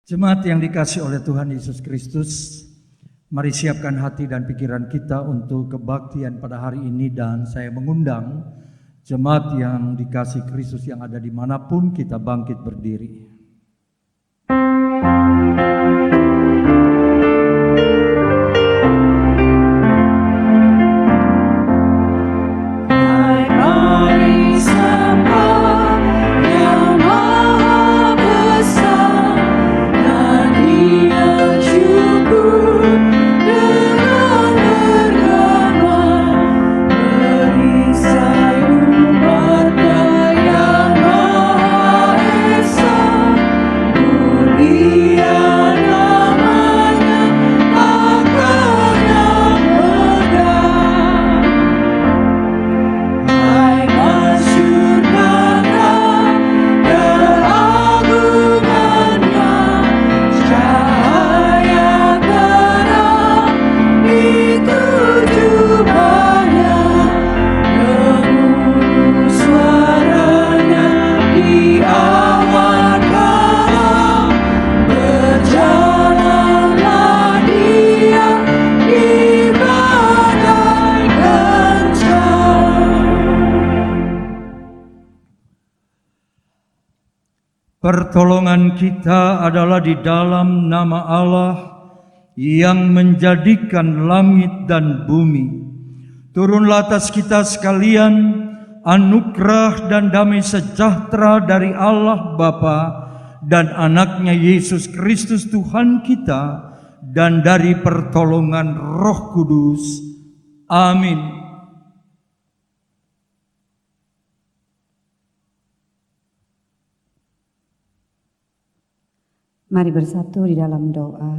Jemaat yang dikasihi oleh Tuhan Yesus Kristus, mari siapkan hati dan pikiran kita untuk kebaktian pada hari ini, dan saya mengundang jemaat yang dikasihi Kristus yang ada dimanapun kita bangkit berdiri. Pertolongan kita adalah di dalam nama Allah yang menjadikan langit dan bumi. Turunlah atas kita sekalian anugerah dan damai sejahtera dari Allah Bapa dan anaknya Yesus Kristus Tuhan kita, dan dari pertolongan Roh Kudus. Amin. Mari bersatu di dalam doa.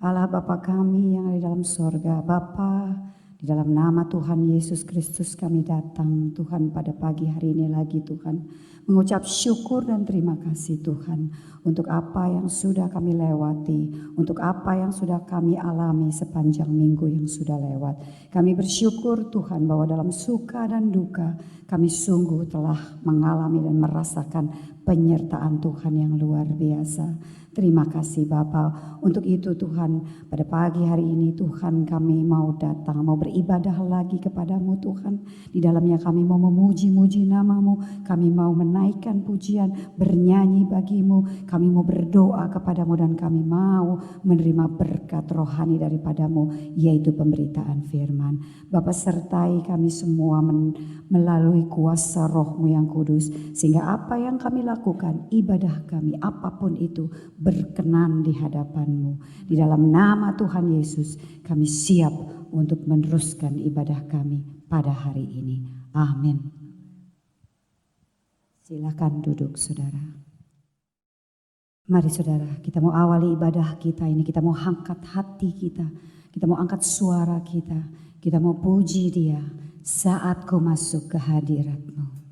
Allah Bapa kami yang ada di dalam sorga, Bapa, di dalam nama Tuhan Yesus Kristus kami datang Tuhan pada pagi hari ini lagi Tuhan, mengucap syukur dan terima kasih Tuhan untuk apa yang sudah kami lewati, untuk apa yang sudah kami alami sepanjang minggu yang sudah lewat. Kami bersyukur Tuhan bahwa dalam suka dan duka kami sungguh telah mengalami dan merasakan penyertaan Tuhan yang luar biasa. Terima kasih Bapa. Untuk itu Tuhan, pada pagi hari ini Tuhan kami mau datang, mau beribadah lagi kepadamu Tuhan. Di dalamnya kami mau memuji-muji namamu, kami mau menaikkan pujian, bernyanyi bagimu, kami mau berdoa kepadamu, dan kami mau menerima berkat rohani daripadamu, yaitu pemberitaan firman. Bapa, sertai kami semua melalui kuasa Roh-Mu yang kudus, sehingga apa yang kami lakukan, ibadah kami, apapun itu, berkenan di hadapan-Mu. Di dalam nama Tuhan Yesus kami siap untuk meneruskan ibadah kami pada hari ini. Amin. Silakan duduk saudara. Mari saudara, kita mau awali ibadah kita ini, kita mau angkat hati kita mau angkat suara kita mau puji Dia saat Kau masuk ke hadirat-Mu.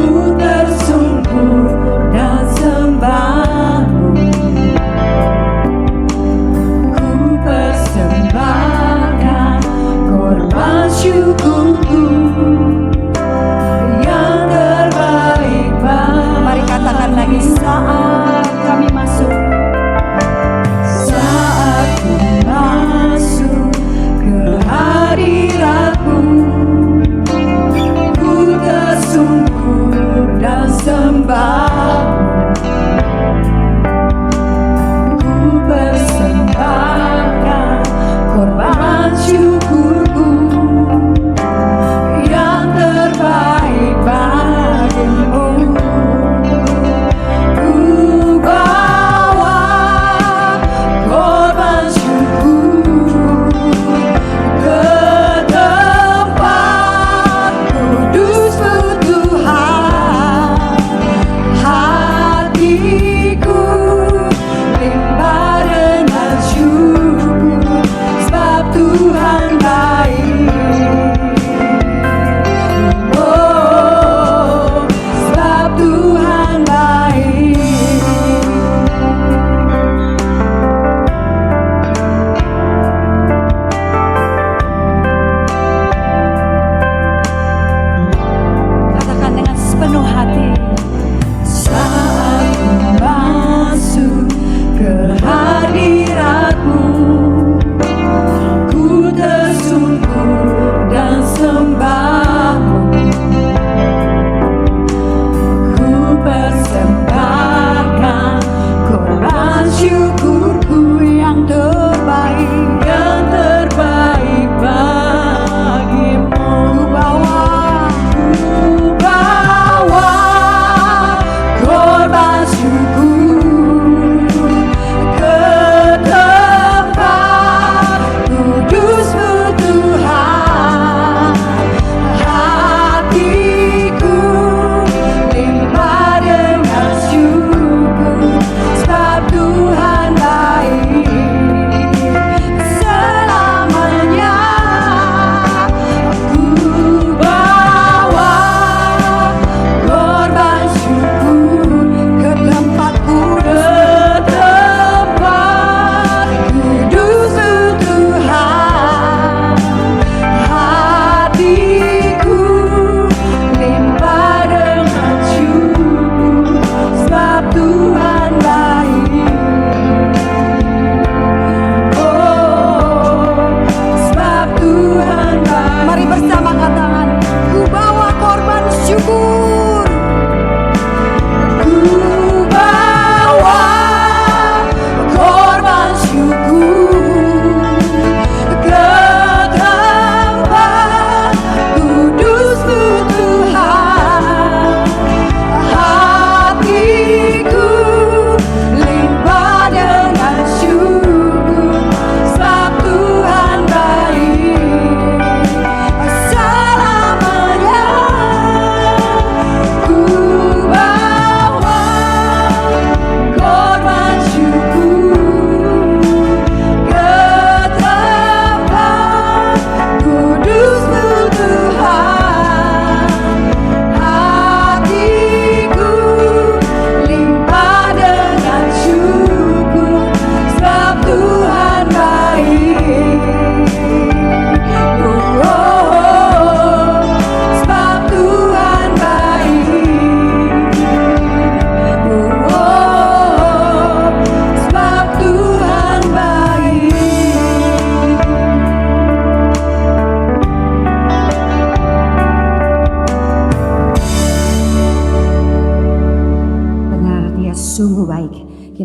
Ku tersungkur dan sembah-Mu.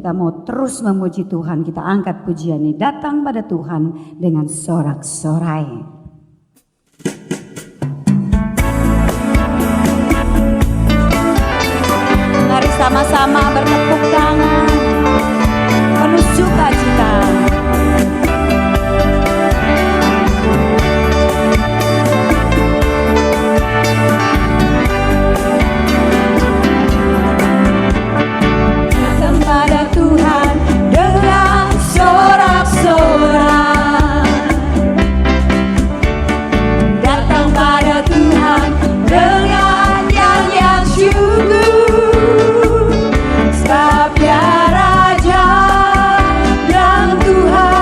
kita mau terus memuji Tuhan, kita angkat pujian ini. Datang pada Tuhan dengan sorak-sorai. Mari sama-sama bertepuk tangan, penuh sukacita. Datang pada Tuhan dengan sorak-sorai. Datang pada Tuhan dengan nyanyian syukur. Sabda Raja dan Tuhan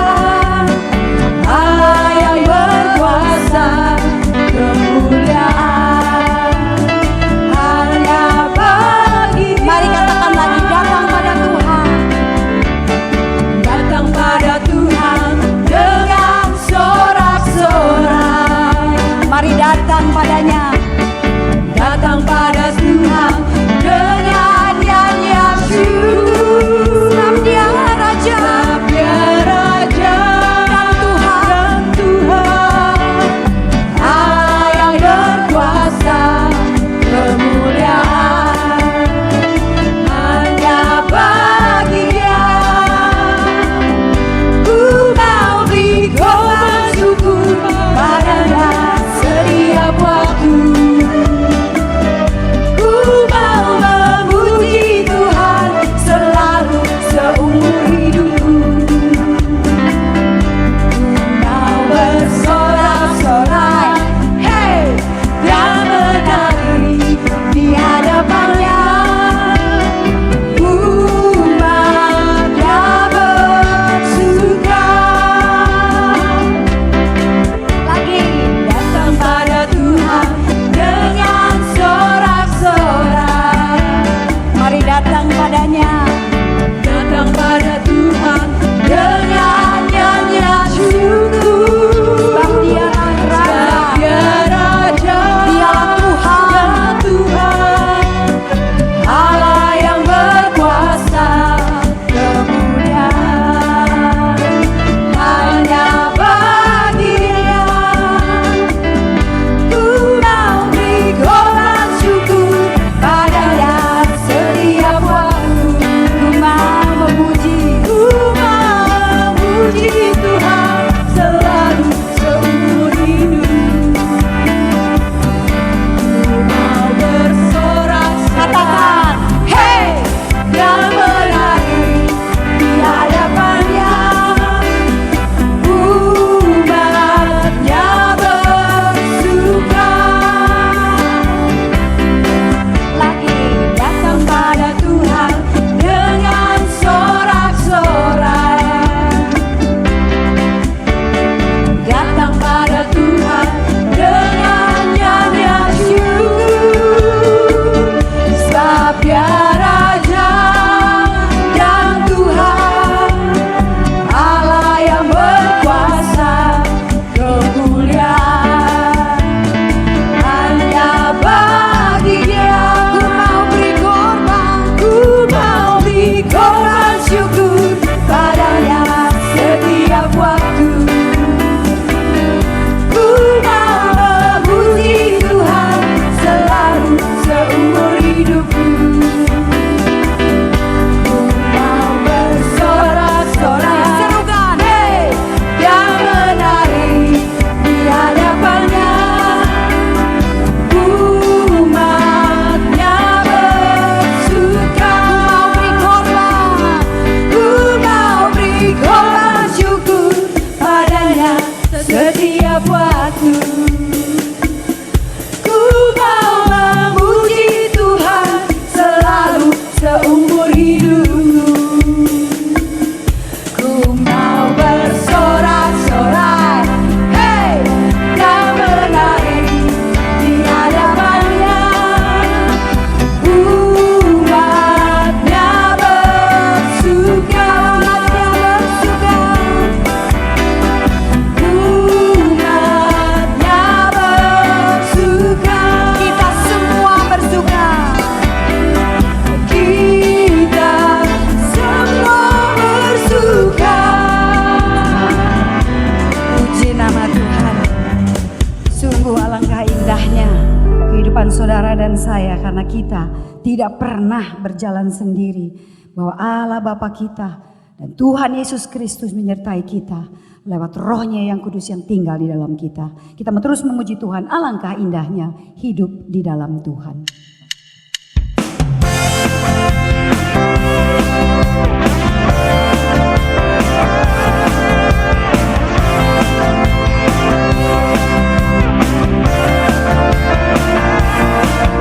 saudara dan saya, karena kita tidak pernah berjalan sendiri, bahwa Allah Bapa kita dan Tuhan Yesus Kristus menyertai kita lewat Roh-Nya yang kudus yang tinggal di dalam kita. Kita terus memuji Tuhan. Alangkah indahnya hidup di dalam Tuhan.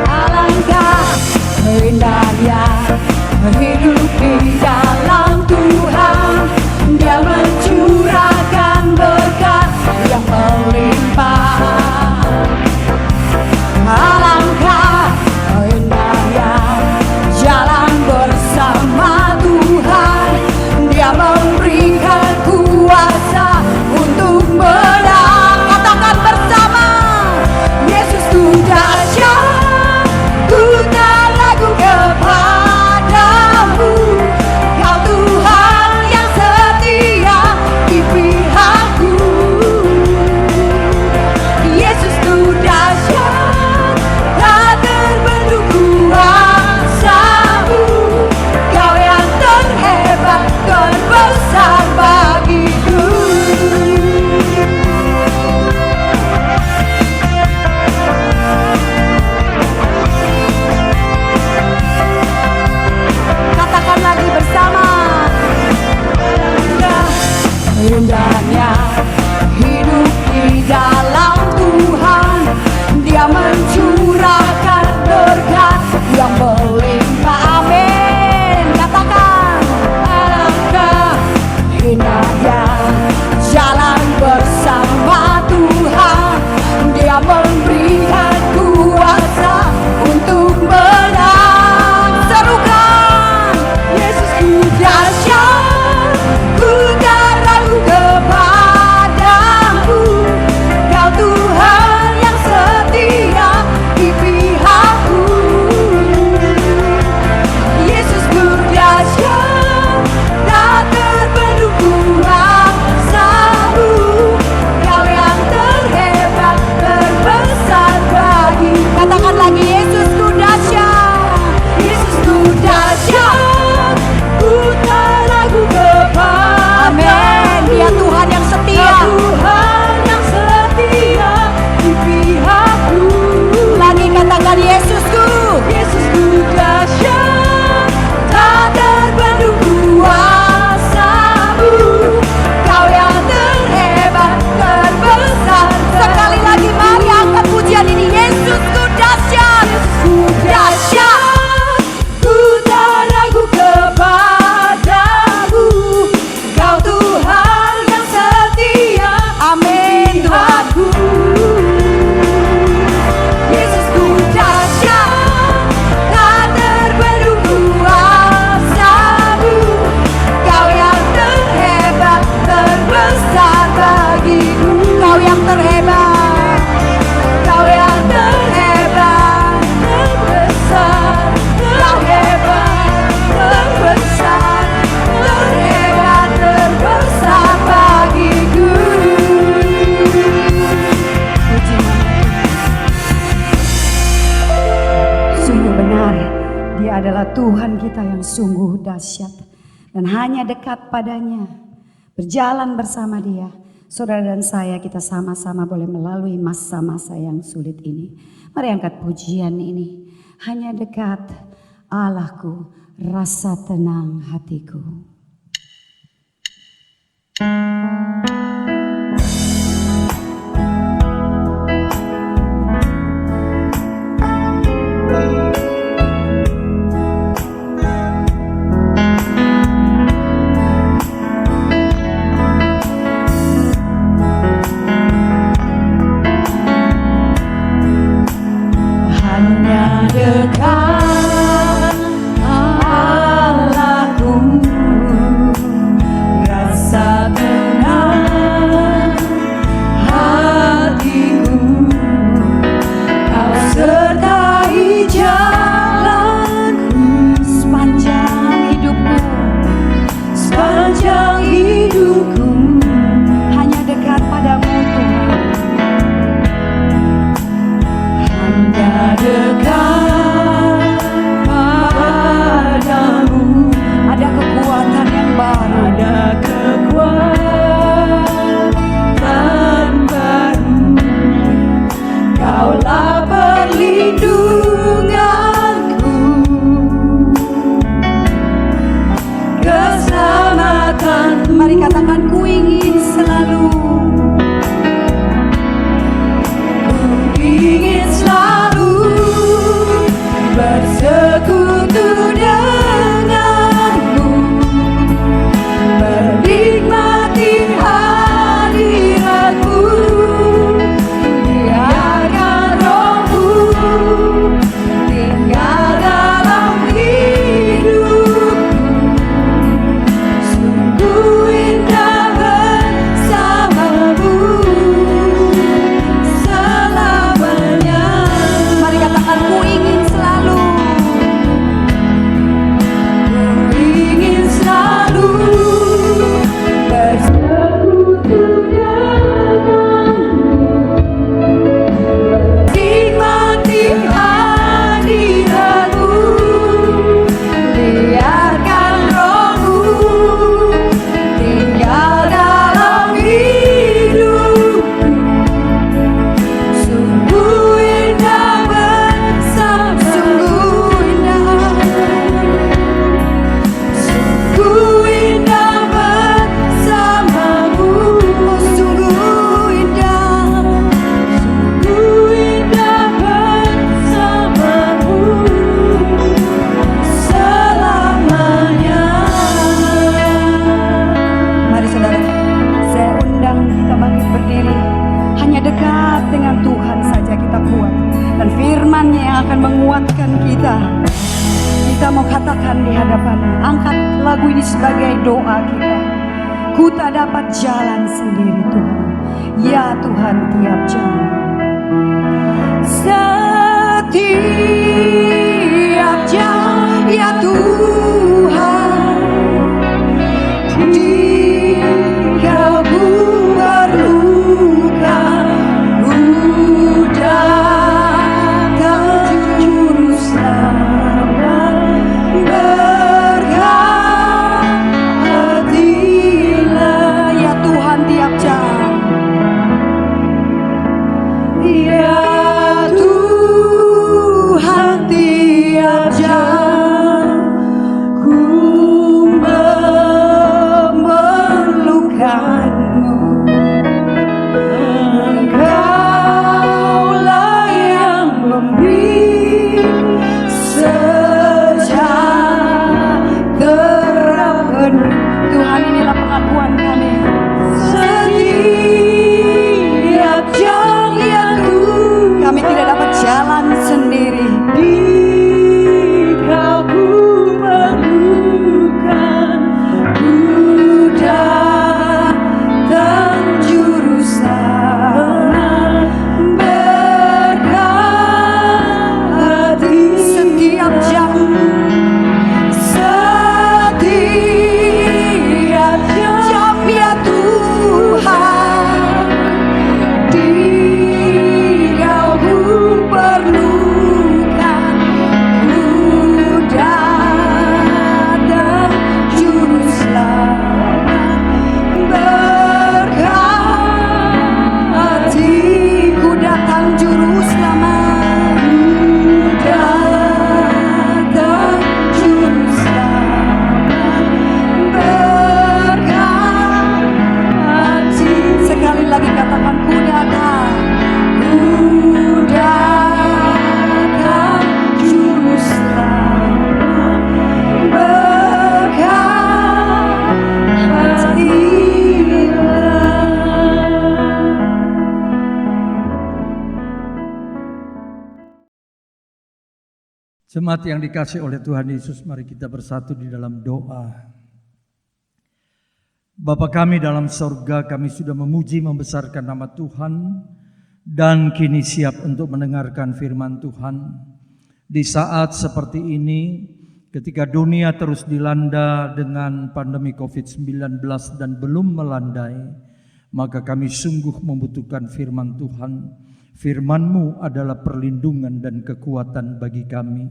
Alangkah indahnya hidup di dalam Tuhan. Dia mencurahkan berkat yang melimpah. Alangkah indahnya jalan bersama Tuhan. Dia memberikan kuasa untuk menang. Katakan bersama, Yesus ku dahsyat, ku tak ragu kepadamu. Kau Tuhan yang setia di pihakku. Yesus ku dahsyat, tak terbendung kuasa-Mu. Kau yang terhebat, terbesar bagiku. Katakan lagi bersama. Indahnya hidup di dalam Tuhan. Dia mencurahkan berkat yang melimpah. Amin. Katakan, alangkah indahnya jalan bersama Tuhan. Dia memberikan kuasa untuk menang. Serukan, Yesus ku dahsyat, ku tak ragu kepadamu. Kau Tuhan yang setia di pihakku. Yesus ku dahsyat, tak terbendung kuasa-Mu. Kau yang terhebat, terbesar bagi. Katakan lagi, Yesus ku dahsyat, Yesus ku dahsyat, ku tak ragu kepadamu. Amin. Dia Tuhan yang setia. Tuhan yang setia di pihakku. Lagi katakan, Yesusku, Yesusku dahsyat, tak terbendung kuasa-Mu. Kau yang terhebat, terbesar. Sekali lagi mari angkat pujian ini. Yesusku dahsyat, Yesusku dahsyat, ku tak ragu kepadamu. Kau Tuhan yang setia. Amin Tuhanku. Yesusku dahsyat, tak terbendung kuasa-Mu. Kau yang terhebat, terbesar bagiku. Kau yang terhebat, Kau yang terhebat, terbesar, terhebat, terbesar, terhebat, terbesar bagiku. Puji nama Tuhan. Sungguh benar, Dia adalah Tuhan kita yang sungguh dahsyat, dan hanya dekat padanya, berjalan bersama Dia. Saudara dan saya, kita sama-sama boleh melalui masa-masa yang sulit ini. Mari angkat pujian ini. Hanya dekat Allahku, rasa tenang hatiku. Hanya dekat Allahku, rasa tenang ingin selalu, ku ingin selalu bersekutu denganmu, menikmati hadiratmu, biarkan rohmu tinggal dalam hidupku. Sungguh indah bersamamu selamanya. Mari katakan, ku ingin selalu, ku ingin selalu bersekutu denganmu, menikmati hadiratmu, biarkan rohmu tinggal dalam hidupku. Sungguh indah bersama, sungguh indah, sungguh indah bersamamu. Oh, sungguh indah, sungguh indah bersamamu selamanya. Mari saudara, saya undang kita bangkit berdiri. Hanya dekat dengan Tuhan saja kita kuat, dan firman-Nya yang akan menguatkan kita. Kita mau katakan di hadapan-Nya, angkat lagu ini sebagai doa kita. Ku tak dapat jalan sendiri Tuhan, ya Tuhan tiap jam. Setiap jam ya Tuhan, jika ku perlukan, ku datang juru selamat. Berhati-hatilah ya Tuhan tiap jam, ya Tuhan tiap jam, ku memerlukanmu. Engkaulah yang memberi sejahtera penuh. Tuhan, inilah pengakuan kami. Setiap jam ya Tuhan, kami tidak dapat jalan sendiri. Jika ku perlukan, ku datang juru selamat. Berhati setiap jam, setiap jam ya Tuhan, jika ku perlukan, ku datang juru selamat. Berhati, ku datang juru selamat, ku datang juru selamat. Berhati, sekali lagi katakan, ku datang, ku datang juru selamat. Berhati-hatilah. Jemaat yang dikasihi oleh Tuhan Yesus, mari kita bersatu di dalam doa. Bapa kami dalam sorga, kami sudah memuji membesarkan nama Tuhan dan kini siap untuk mendengarkan firman Tuhan. Di saat seperti ini, ketika dunia terus dilanda dengan pandemi COVID-19 dan belum melandai, maka kami sungguh membutuhkan firman Tuhan. Firman-Mu adalah perlindungan dan kekuatan bagi kami.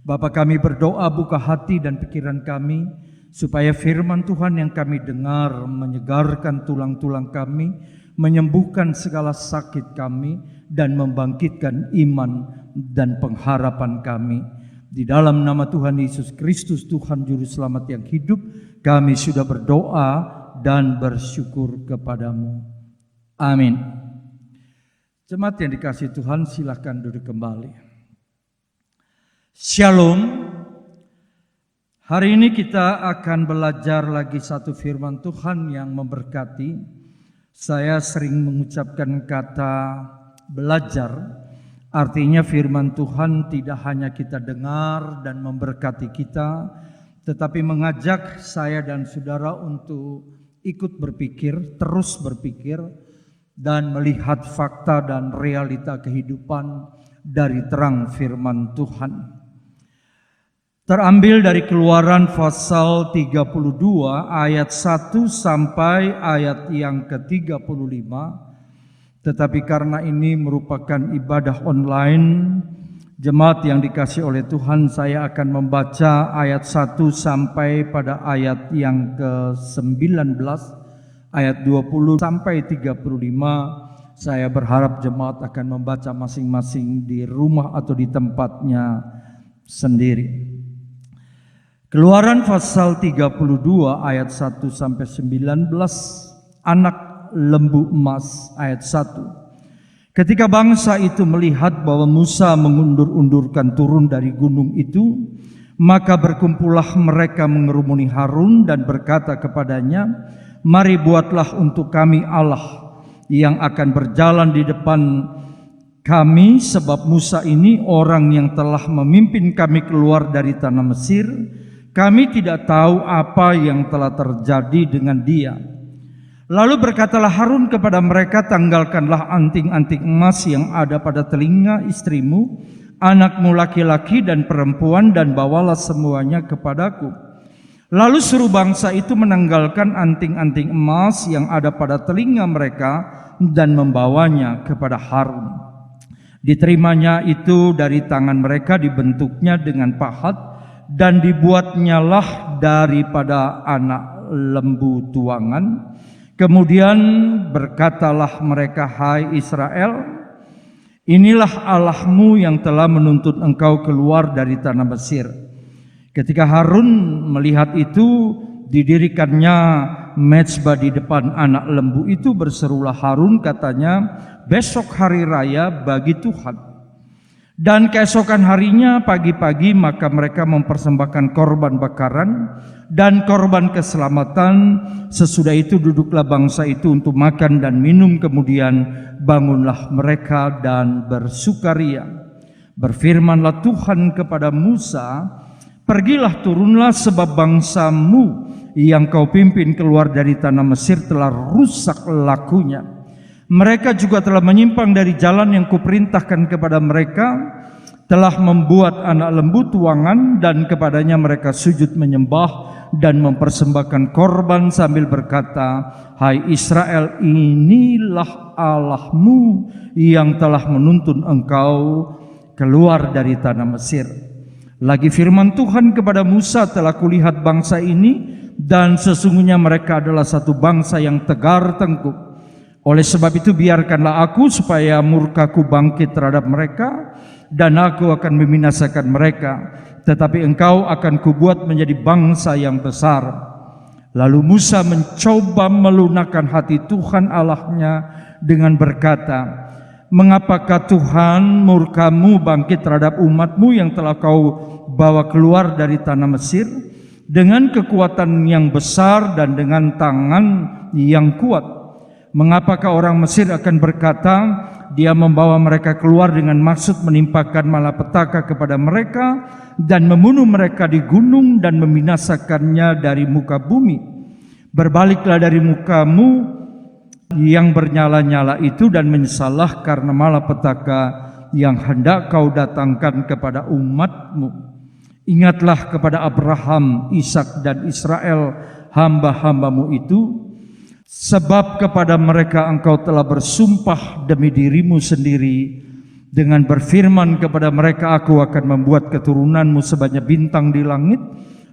Bapa, kami berdoa, buka hati dan pikiran kami, supaya firman Tuhan yang kami dengar menyegarkan tulang-tulang kami, menyembuhkan segala sakit kami, dan membangkitkan iman dan pengharapan kami. Di dalam nama Tuhan Yesus Kristus, Tuhan Juru Selamat yang hidup, kami sudah berdoa dan bersyukur kepadamu. Amin. Jemaat yang dikasihi Tuhan, silakan duduk kembali. Shalom. Hari ini kita akan belajar lagi satu firman Tuhan yang memberkati. Saya sering mengucapkan kata belajar, artinya firman Tuhan tidak hanya kita dengar dan memberkati kita, tetapi mengajak saya dan saudara untuk ikut berpikir, terus berpikir, dan melihat fakta dan realita kehidupan dari terang firman Tuhan. Terambil dari Keluaran pasal 32 ayat 1 sampai ayat yang ke-35. Tetapi karena ini merupakan ibadah online, jemaat yang dikasihi oleh Tuhan, saya akan membaca ayat 1 sampai pada ayat yang ke-19, ayat 20 sampai 35. Saya berharap jemaat akan membaca masing-masing di rumah atau di tempatnya sendiri. Keluaran pasal 32 ayat 1 sampai 19, anak lembu emas ayat 1. Ketika bangsa itu melihat bahwa Musa mengundur-undurkan turun dari gunung itu, maka berkumpullah mereka mengerumuni Harun dan berkata kepadanya, "Mari buatlah untuk kami Allah yang akan berjalan di depan kami, sebab Musa ini orang yang telah memimpin kami keluar dari tanah Mesir. Kami tidak tahu apa yang telah terjadi dengan dia." Lalu berkatalah Harun kepada mereka, "Tanggalkanlah anting-anting emas yang ada pada telinga istrimu, anakmu laki-laki dan perempuan, dan bawalah semuanya kepadaku. Lalu suruh bangsa itu menanggalkan anting-anting emas yang ada pada telinga mereka dan membawanya kepada Harun. Diterimanya itu dari tangan mereka, dibentuknya dengan pahat, dan dibuatnyalah daripada anak lembu tuangan. Kemudian berkatalah mereka, 'Hai Israel, inilah Allahmu yang telah menuntun engkau keluar dari tanah Mesir.' Ketika Harun melihat itu, didirikannya mezbah di depan anak lembu itu. Berserulah Harun, katanya, 'Besok hari raya bagi Tuhan.' Dan keesokan harinya pagi-pagi maka mereka mempersembahkan korban bakaran dan korban keselamatan. Sesudah itu duduklah bangsa itu untuk makan dan minum. Kemudian bangunlah mereka dan bersukaria. Berfirmanlah Tuhan kepada Musa, 'Pergilah, turunlah, sebab bangsamu yang kau pimpin keluar dari tanah Mesir telah rusak lakunya. Mereka juga telah menyimpang dari jalan yang kuperintahkan kepada mereka, telah membuat anak lembu tuangan, dan kepadanya mereka sujud menyembah dan mempersembahkan korban sambil berkata, 'Hai Israel, inilah Allahmu yang telah menuntun engkau keluar dari tanah Mesir.' Lagi firman Tuhan kepada Musa, 'Telah kulihat bangsa ini, dan sesungguhnya mereka adalah satu bangsa yang tegar tengkuk. Oleh sebab itu biarkanlah aku supaya murkaku bangkit terhadap mereka, dan aku akan membinasakan mereka, tetapi engkau akan kubuat menjadi bangsa yang besar.' Lalu Musa mencoba melunakkan hati Tuhan Allahnya dengan berkata, 'Mengapakah Tuhan murkamu bangkit terhadap umatmu yang telah kau bawa keluar dari tanah Mesir dengan kekuatan yang besar dan dengan tangan yang kuat? Mengapakah orang Mesir akan berkata, Dia membawa mereka keluar dengan maksud menimpakan malapetaka kepada mereka dan membunuh mereka di gunung dan membinasakannya dari muka bumi? Berbaliklah dari mukamu yang bernyala-nyala itu dan menyesallah karena malapetaka yang hendak kau datangkan kepada umatmu. Ingatlah kepada Abraham, Ishak dan Israel, hamba-hambamu itu, sebab kepada mereka engkau telah bersumpah demi dirimu sendiri dengan berfirman kepada mereka, aku akan membuat keturunanmu sebanyak bintang di langit,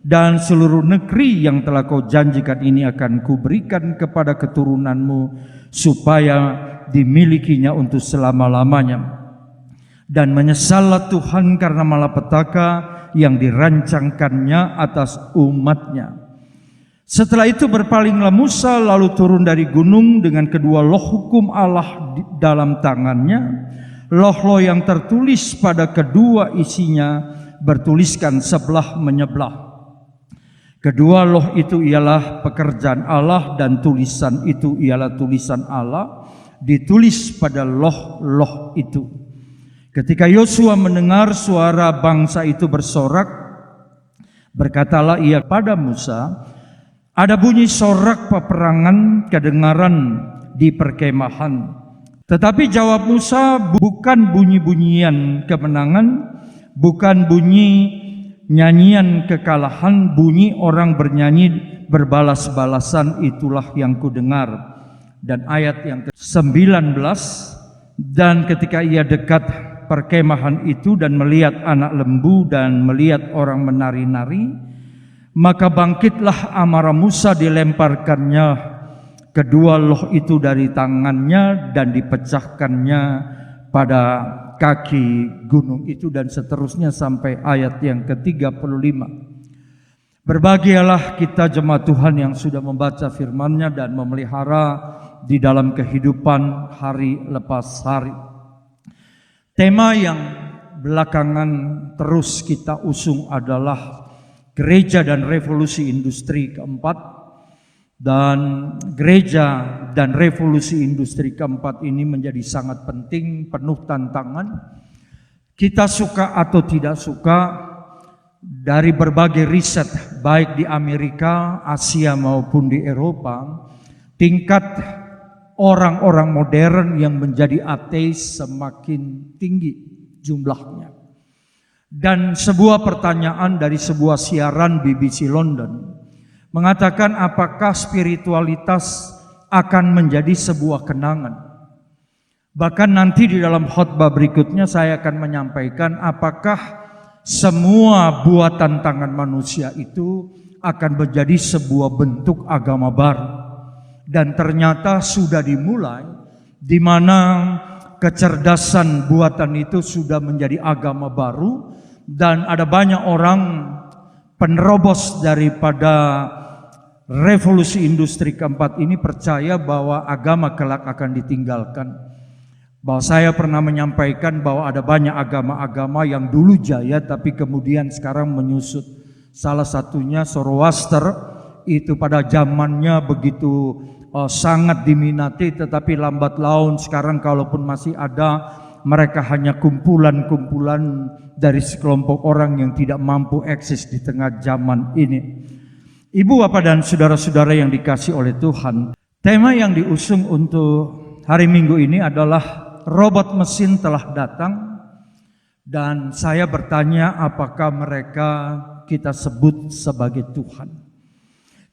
dan seluruh negeri yang telah kau janjikan ini akan kuberikan kepada keturunanmu supaya dimilikinya untuk selama-lamanya. Dan menyesallah Tuhan karena malapetaka yang dirancangkannya atas umatnya. Setelah itu berpalinglah Musa lalu turun dari gunung dengan kedua loh hukum Allah di dalam tangannya. Loh-loh yang tertulis pada kedua isinya bertuliskan sebelah menyebelah. Kedua loh itu ialah pekerjaan Allah dan tulisan itu ialah tulisan Allah ditulis pada loh-loh itu. Ketika Yosua mendengar suara bangsa itu bersorak, berkatalah ia pada Musa, ada bunyi sorak peperangan kedengaran di perkemahan. Tetapi jawab Musa, bukan bunyi-bunyian kemenangan, bukan bunyi nyanyian kekalahan, bunyi orang bernyanyi berbalas-balasan itulah yang kudengar. Dan ayat yang ke-19, dan ketika ia dekat perkemahan itu dan melihat anak lembu dan melihat orang menari-nari, maka bangkitlah amarah Musa, dilemparkannya kedua loh itu dari tangannya dan dipecahkannya pada kaki gunung itu, dan seterusnya sampai ayat yang ke-35. Berbahagialah kita jemaat Tuhan yang sudah membaca firman-Nya dan memelihara di dalam kehidupan hari lepas hari. Tema yang belakangan terus kita usung adalah Gereja dan Revolusi Industri keempat. Dan gereja dan revolusi industri keempat ini menjadi sangat penting, penuh tantangan. Kita suka atau tidak suka, dari berbagai riset baik di Amerika, Asia maupun di Eropa, tingkat orang-orang modern yang menjadi ateis semakin tinggi jumlahnya. Dan sebuah pertanyaan dari sebuah siaran BBC London mengatakan, apakah spiritualitas akan menjadi sebuah kenangan? Bahkan nanti di dalam khotbah berikutnya saya akan menyampaikan apakah semua buatan tangan manusia itu akan menjadi sebuah bentuk agama baru. Dan ternyata sudah dimulai, di mana kecerdasan buatan itu sudah menjadi agama baru. Dan ada banyak orang penerobos daripada revolusi industri keempat ini percaya bahwa agama kelak akan ditinggalkan. Bahwa saya pernah menyampaikan bahwa ada banyak agama-agama yang dulu jaya tapi kemudian sekarang menyusut. Salah satunya Zoroaster, itu pada zamannya begitu sangat diminati, tetapi lambat laun sekarang kalaupun masih ada, mereka hanya kumpulan-kumpulan dari sekelompok orang yang tidak mampu eksis di tengah zaman ini. Ibu, bapak, dan saudara-saudara yang dikasih oleh Tuhan, tema yang diusung untuk hari Minggu ini adalah robot mesin telah datang. Dan saya bertanya, apakah mereka kita sebut sebagai Tuhan?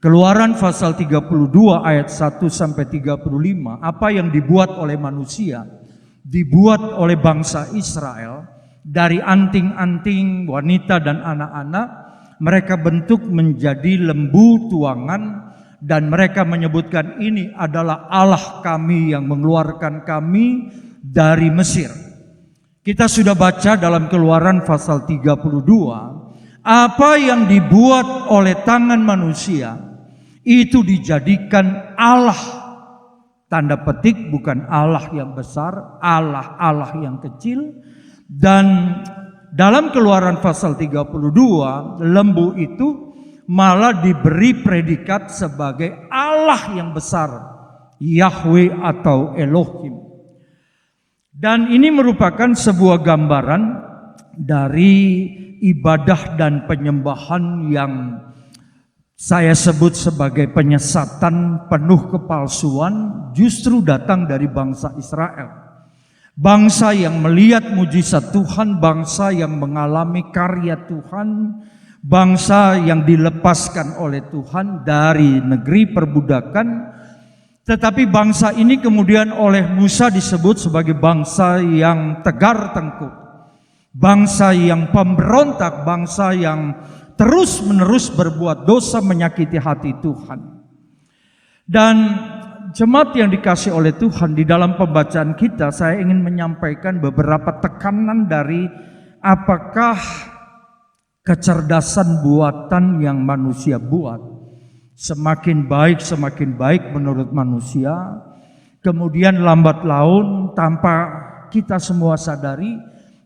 Keluaran pasal 32 ayat 1 sampai 35, apa yang dibuat oleh manusia, dibuat oleh bangsa Israel, dari anting-anting wanita dan anak-anak, mereka bentuk menjadi lembu tuangan, dan mereka menyebutkan ini adalah Allah kami yang mengeluarkan kami dari Mesir. Kita sudah baca dalam Keluaran pasal 32, apa yang dibuat oleh tangan manusia itu dijadikan Allah. Tanda petik, bukan Allah yang besar, Allah yang kecil. Dan dalam Keluaran pasal 32, lembu itu malah diberi predikat sebagai Allah yang besar, Yahweh atau Elohim. Dan ini merupakan sebuah gambaran dari ibadah dan penyembahan yang saya sebut sebagai penyesatan penuh kepalsuan, justru datang dari bangsa Israel. Bangsa yang melihat mujizat Tuhan, bangsa yang mengalami karya Tuhan, bangsa yang dilepaskan oleh Tuhan dari negeri perbudakan. Tetapi bangsa ini kemudian oleh Musa disebut sebagai bangsa yang tegar tengkuk, bangsa yang pemberontak, bangsa yang terus-menerus berbuat dosa, menyakiti hati Tuhan. Dan jemaat yang dikasih oleh Tuhan, di dalam pembacaan kita saya ingin menyampaikan beberapa tekanan dari apakah kecerdasan buatan yang manusia buat semakin baik menurut manusia. Kemudian lambat laun tanpa kita semua sadari,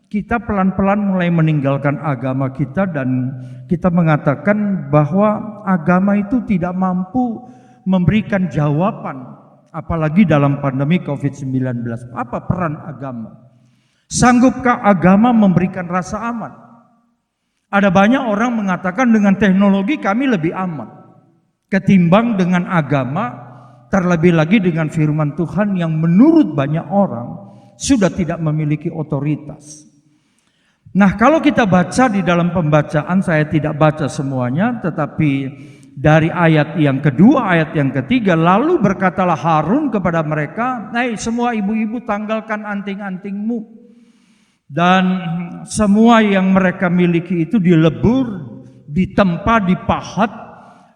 kita pelan-pelan mulai meninggalkan agama kita dan kita mengatakan bahwa agama itu tidak mampu memberikan jawaban, apalagi dalam pandemi COVID-19. Apa peran agama? Sanggupkah agama memberikan rasa aman? Ada banyak orang mengatakan dengan teknologi kami lebih aman ketimbang dengan agama, terlebih lagi dengan firman Tuhan yang menurut banyak orang sudah tidak memiliki otoritas. Nah, kalau kita baca di dalam pembacaan, saya tidak baca semuanya, tetapi dari ayat yang kedua, ayat yang ketiga, lalu berkatalah Harun kepada mereka, "Hai semua ibu-ibu, tanggalkan anting-antingmu." Dan semua yang mereka miliki itu dilebur, ditempa, dipahat.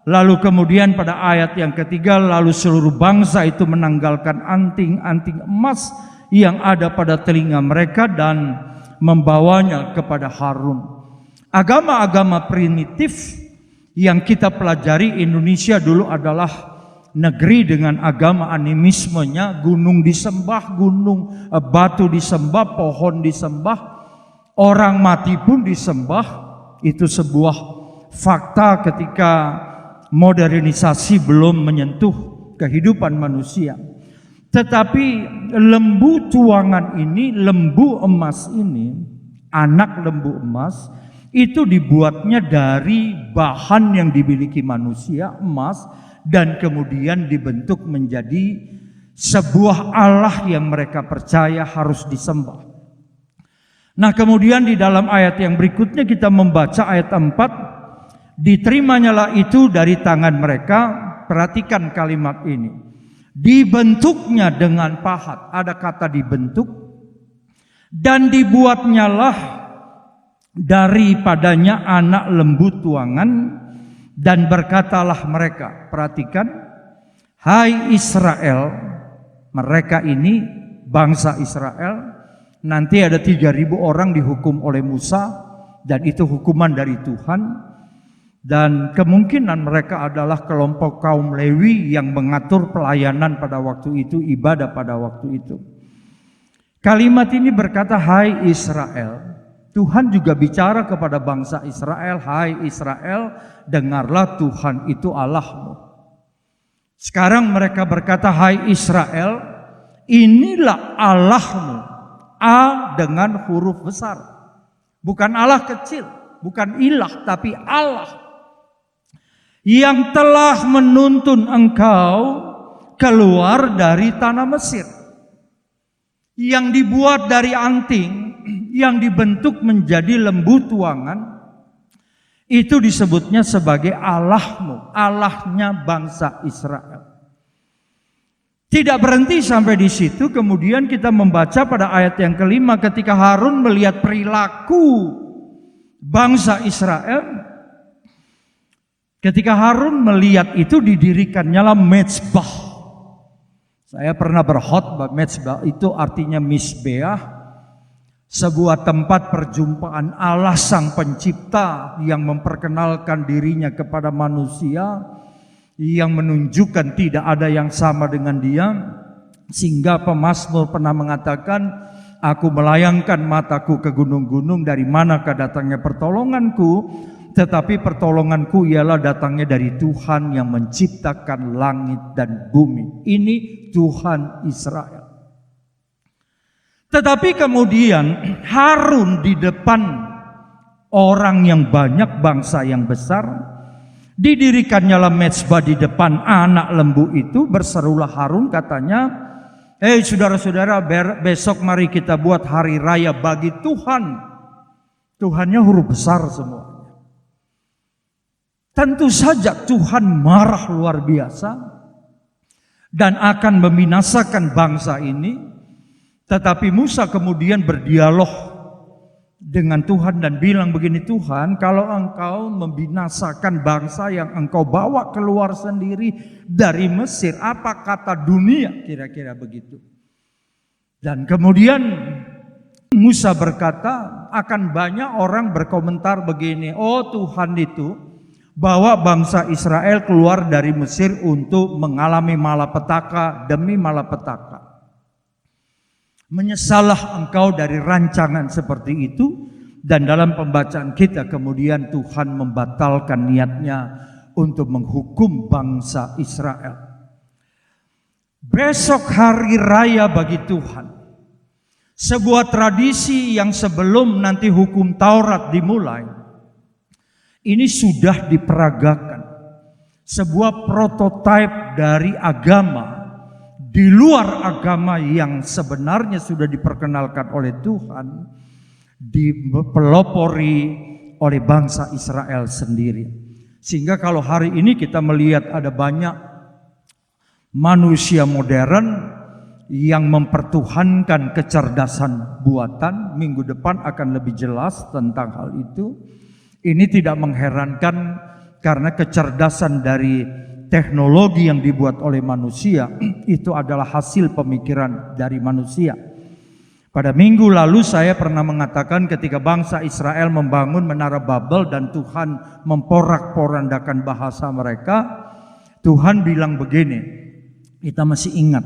Lalu kemudian pada ayat yang ketiga, lalu seluruh bangsa itu menanggalkan anting-anting emas yang ada pada telinga mereka dan membawanya kepada Harun. Agama-agama primitif yang kita pelajari Indonesia dulu adalah negeri dengan agama animismenya, gunung disembah, batu disembah, pohon disembah, orang mati pun disembah. Itu sebuah fakta ketika modernisasi belum menyentuh kehidupan manusia. Tetapi lembu tuangan ini, lembu emas ini, anak lembu emas, itu dibuatnya dari bahan yang dimiliki manusia, emas, dan kemudian dibentuk menjadi sebuah Allah yang mereka percaya harus disembah. Nah, kemudian di dalam ayat yang berikutnya kita membaca ayat 4, "Diterimanya itu dari tangan mereka." Perhatikan kalimat ini. Dibentuknya dengan pahat, ada kata dibentuk, dan dibuatnyalah daripadanya anak lembu tuangan. Dan berkatalah mereka, perhatikan, "Hai Israel," mereka ini bangsa Israel, nanti ada 3.000 orang dihukum oleh Musa, dan itu hukuman dari Tuhan. Dan kemungkinan mereka adalah kelompok kaum Lewi yang mengatur pelayanan pada waktu itu, ibadah pada waktu itu. Kalimat ini berkata, "Hai Israel." Tuhan juga bicara kepada bangsa Israel, "Hai Israel, dengarlah Tuhan itu Allahmu." Sekarang mereka berkata, "Hai Israel, inilah Allahmu." A dengan huruf besar. Bukan Allah kecil, bukan ilah, tapi Allah. Yang telah menuntun engkau keluar dari tanah Mesir. Yang dibuat dari anting, yang dibentuk menjadi lembu tuangan, itu disebutnya sebagai Allahmu, Allahnya bangsa Israel. Tidak berhenti sampai di situ, kemudian kita membaca pada ayat yang kelima, ketika Harun melihat perilaku bangsa Israel, ketika Harun melihat itu didirikannya mezbah. Saya pernah berkhotbah, mezbah itu artinya misbeah, sebuah tempat perjumpaan Allah Sang Pencipta yang memperkenalkan dirinya kepada manusia, yang menunjukkan tidak ada yang sama dengan Dia, sehingga pemazmur pernah mengatakan, "Aku melayangkan mataku ke gunung-gunung, dari manakah datangnya pertolonganku? Tetapi pertolonganku ialah datangnya dari Tuhan yang menciptakan langit dan bumi." Ini Tuhan Israel. Tetapi kemudian Harun di depan orang yang banyak, bangsa yang besar, didirikannya mezbah di depan anak lembu itu. Berserulah Harun, katanya, "Hei saudara-saudara, besok mari kita buat hari raya bagi Tuhan." Tuhannya huruf besar semua. Tentu saja Tuhan marah luar biasa dan akan membinasakan bangsa ini. Tetapi Musa kemudian berdialog dengan Tuhan dan bilang begini, "Tuhan, kalau engkau membinasakan bangsa yang engkau bawa keluar sendiri dari Mesir, apa kata dunia?" Kira-kira begitu. Dan kemudian Musa berkata, akan banyak orang berkomentar begini, "Oh, Tuhan itu bahwa bangsa Israel keluar dari Mesir untuk mengalami malapetaka demi malapetaka. Menyesallah engkau dari rancangan seperti itu, dan dalam pembacaan kita kemudian Tuhan membatalkan niatnya untuk menghukum bangsa Israel. Besok hari raya bagi Tuhan, sebuah tradisi yang sebelum nanti hukum Taurat dimulai, ini sudah diperagakan. Sebuah prototipe dari agama di luar agama yang sebenarnya sudah diperkenalkan oleh Tuhan, dipelopori oleh bangsa Israel sendiri. Sehingga kalau hari ini kita melihat ada banyak manusia modern yang mempertuhankan kecerdasan buatan, minggu depan akan lebih jelas tentang hal itu. Ini tidak mengherankan karena kecerdasan dari teknologi yang dibuat oleh manusia itu adalah hasil pemikiran dari manusia. Pada minggu lalu saya pernah mengatakan ketika bangsa Israel membangun menara Babel dan Tuhan memporak-porandakan bahasa mereka, Tuhan bilang begini, kita masih ingat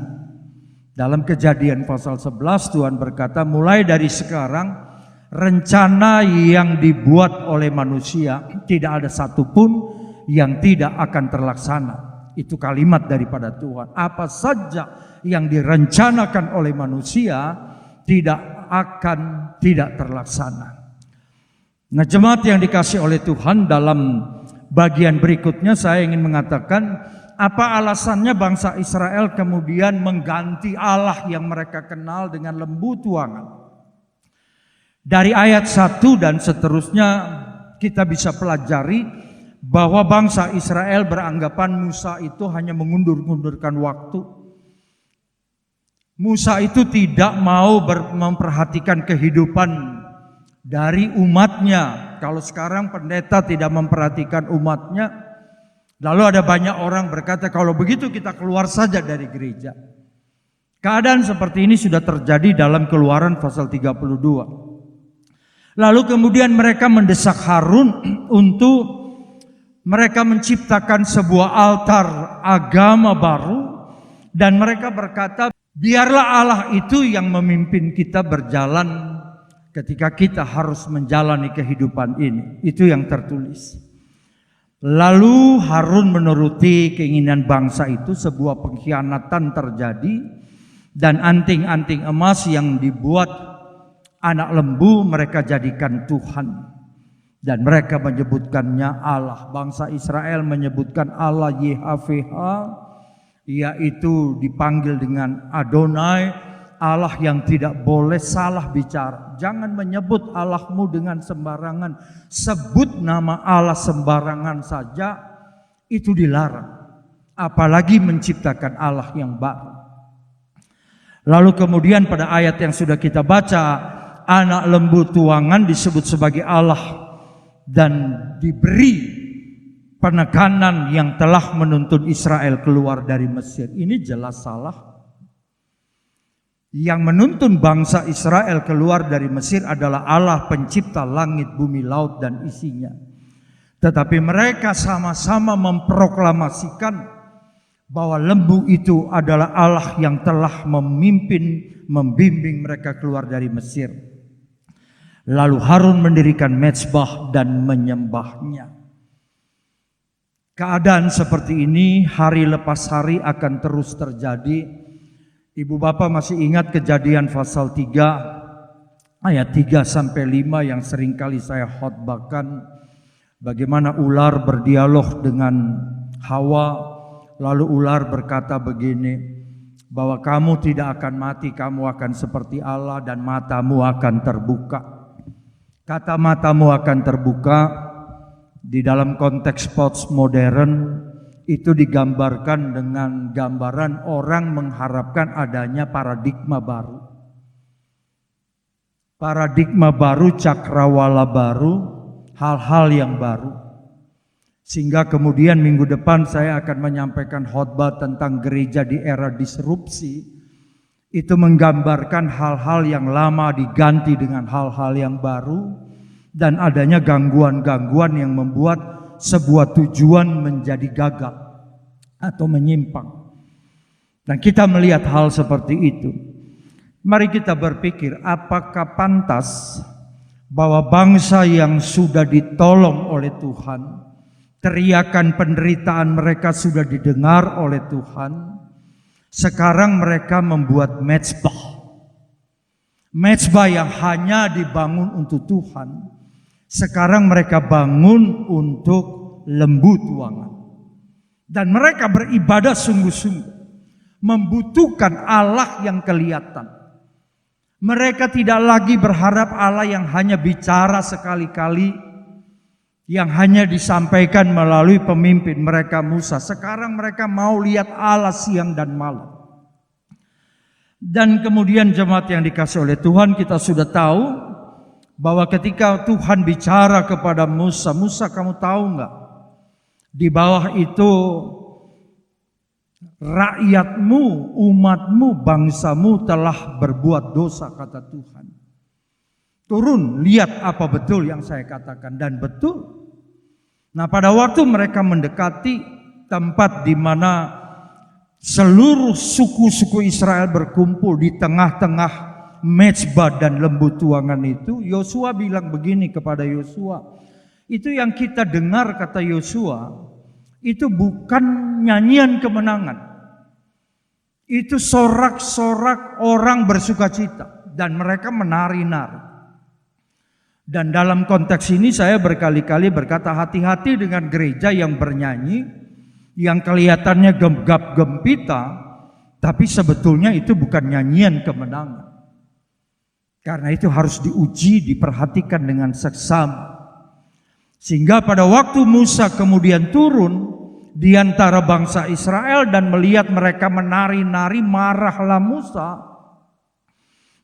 dalam Kejadian pasal 11 Tuhan berkata, mulai dari sekarang rencana yang dibuat oleh manusia tidak ada satupun yang tidak akan terlaksana. Itu kalimat daripada Tuhan. Apa saja yang direncanakan oleh manusia tidak akan tidak terlaksana. Nah, jemaat yang dikasih oleh Tuhan, dalam bagian berikutnya saya ingin mengatakan apa alasannya bangsa Israel kemudian mengganti Allah yang mereka kenal dengan lembu tuangan. Dari ayat 1 dan seterusnya kita bisa pelajari bahwa bangsa Israel beranggapan Musa itu hanya mengundur-undurkan waktu. Musa itu tidak mau memperhatikan kehidupan dari umatnya. Kalau sekarang pendeta tidak memperhatikan umatnya, lalu ada banyak orang berkata kalau begitu kita keluar saja dari gereja. Keadaan seperti ini sudah terjadi dalam Keluaran pasal 32. Lalu kemudian mereka mendesak Harun untuk mereka menciptakan sebuah altar agama baru, dan mereka berkata, biarlah Allah itu yang memimpin kita berjalan ketika kita harus menjalani kehidupan ini. Itu yang tertulis. Lalu Harun menuruti keinginan bangsa itu, sebuah pengkhianatan terjadi, dan anting-anting emas yang dibuat anak lembu mereka jadikan Tuhan. Dan mereka menyebutkannya Allah. Bangsa Israel menyebutkan Allah YHWH, yaitu dipanggil dengan Adonai, Allah yang tidak boleh salah bicara. Jangan menyebut Allahmu dengan sembarangan. Sebut nama Allah sembarangan saja, itu dilarang. Apalagi menciptakan Allah yang baru. Lalu kemudian pada ayat yang sudah kita baca, anak lembu tuangan disebut sebagai Allah dan diberi penekanan yang telah menuntun Israel keluar dari Mesir. Ini jelas salah. Yang menuntun bangsa Israel keluar dari Mesir adalah Allah pencipta langit, bumi, laut dan isinya. Tetapi mereka sama-sama memproklamasikan bahwa lembu itu adalah Allah yang telah memimpin, membimbing mereka keluar dari Mesir. Lalu Harun mendirikan mezbah dan menyembahnya. Keadaan seperti ini hari lepas hari akan terus terjadi. Ibu bapak masih ingat Kejadian pasal 3 ayat 3 sampai 5 yang seringkali saya khotbahkan. Bagaimana ular berdialog dengan Hawa. Lalu ular berkata begini, bahwa kamu tidak akan mati, kamu akan seperti Allah dan matamu akan terbuka. Kata matamu akan terbuka di dalam konteks postmodern itu digambarkan dengan gambaran orang mengharapkan adanya paradigma baru. Paradigma baru, cakrawala baru, hal-hal yang baru. Sehingga kemudian minggu depan saya akan menyampaikan khotbah tentang gereja di era disrupsi. Itu menggambarkan hal-hal yang lama diganti dengan hal-hal yang baru, dan adanya gangguan-gangguan yang membuat sebuah tujuan menjadi gagal atau menyimpang. Dan kita melihat hal seperti itu. Mari kita berpikir, apakah pantas bahwa bangsa yang sudah ditolong oleh Tuhan, teriakan penderitaan mereka sudah didengar oleh Tuhan, sekarang mereka membuat mezbah yang hanya dibangun untuk Tuhan, sekarang mereka bangun untuk lembu tuangan. Dan mereka beribadah sungguh-sungguh, membutuhkan Allah yang kelihatan. Mereka tidak lagi berharap Allah yang hanya bicara sekali-kali, yang hanya disampaikan melalui pemimpin mereka Musa. Sekarang mereka mau lihat Allah siang dan malam. Dan kemudian jemaat yang dikasih oleh Tuhan, kita sudah tahu bahwa ketika Tuhan bicara kepada Musa, Musa, kamu tahu enggak? Di bawah itu rakyatmu, umatmu, bangsamu telah berbuat dosa, kata Tuhan. Turun, lihat apa betul yang saya katakan. Dan betul. Nah, pada waktu mereka mendekati tempat di mana seluruh suku-suku Israel berkumpul di tengah-tengah mezbah dan lembu tuangan itu, Yosua bilang begini kepada Yosua, itu yang kita dengar, kata Yosua, itu bukan nyanyian kemenangan. Itu sorak-sorak orang bersukacita dan mereka menari-nari. Dan dalam konteks ini saya berkali-kali berkata, hati-hati dengan gereja yang bernyanyi, yang kelihatannya gegap gempita, tapi sebetulnya itu bukan nyanyian kemenangan. Karena itu harus diuji, diperhatikan dengan seksama. Sehingga pada waktu Musa kemudian turun di antara bangsa Israel dan melihat mereka menari-nari, marahlah Musa.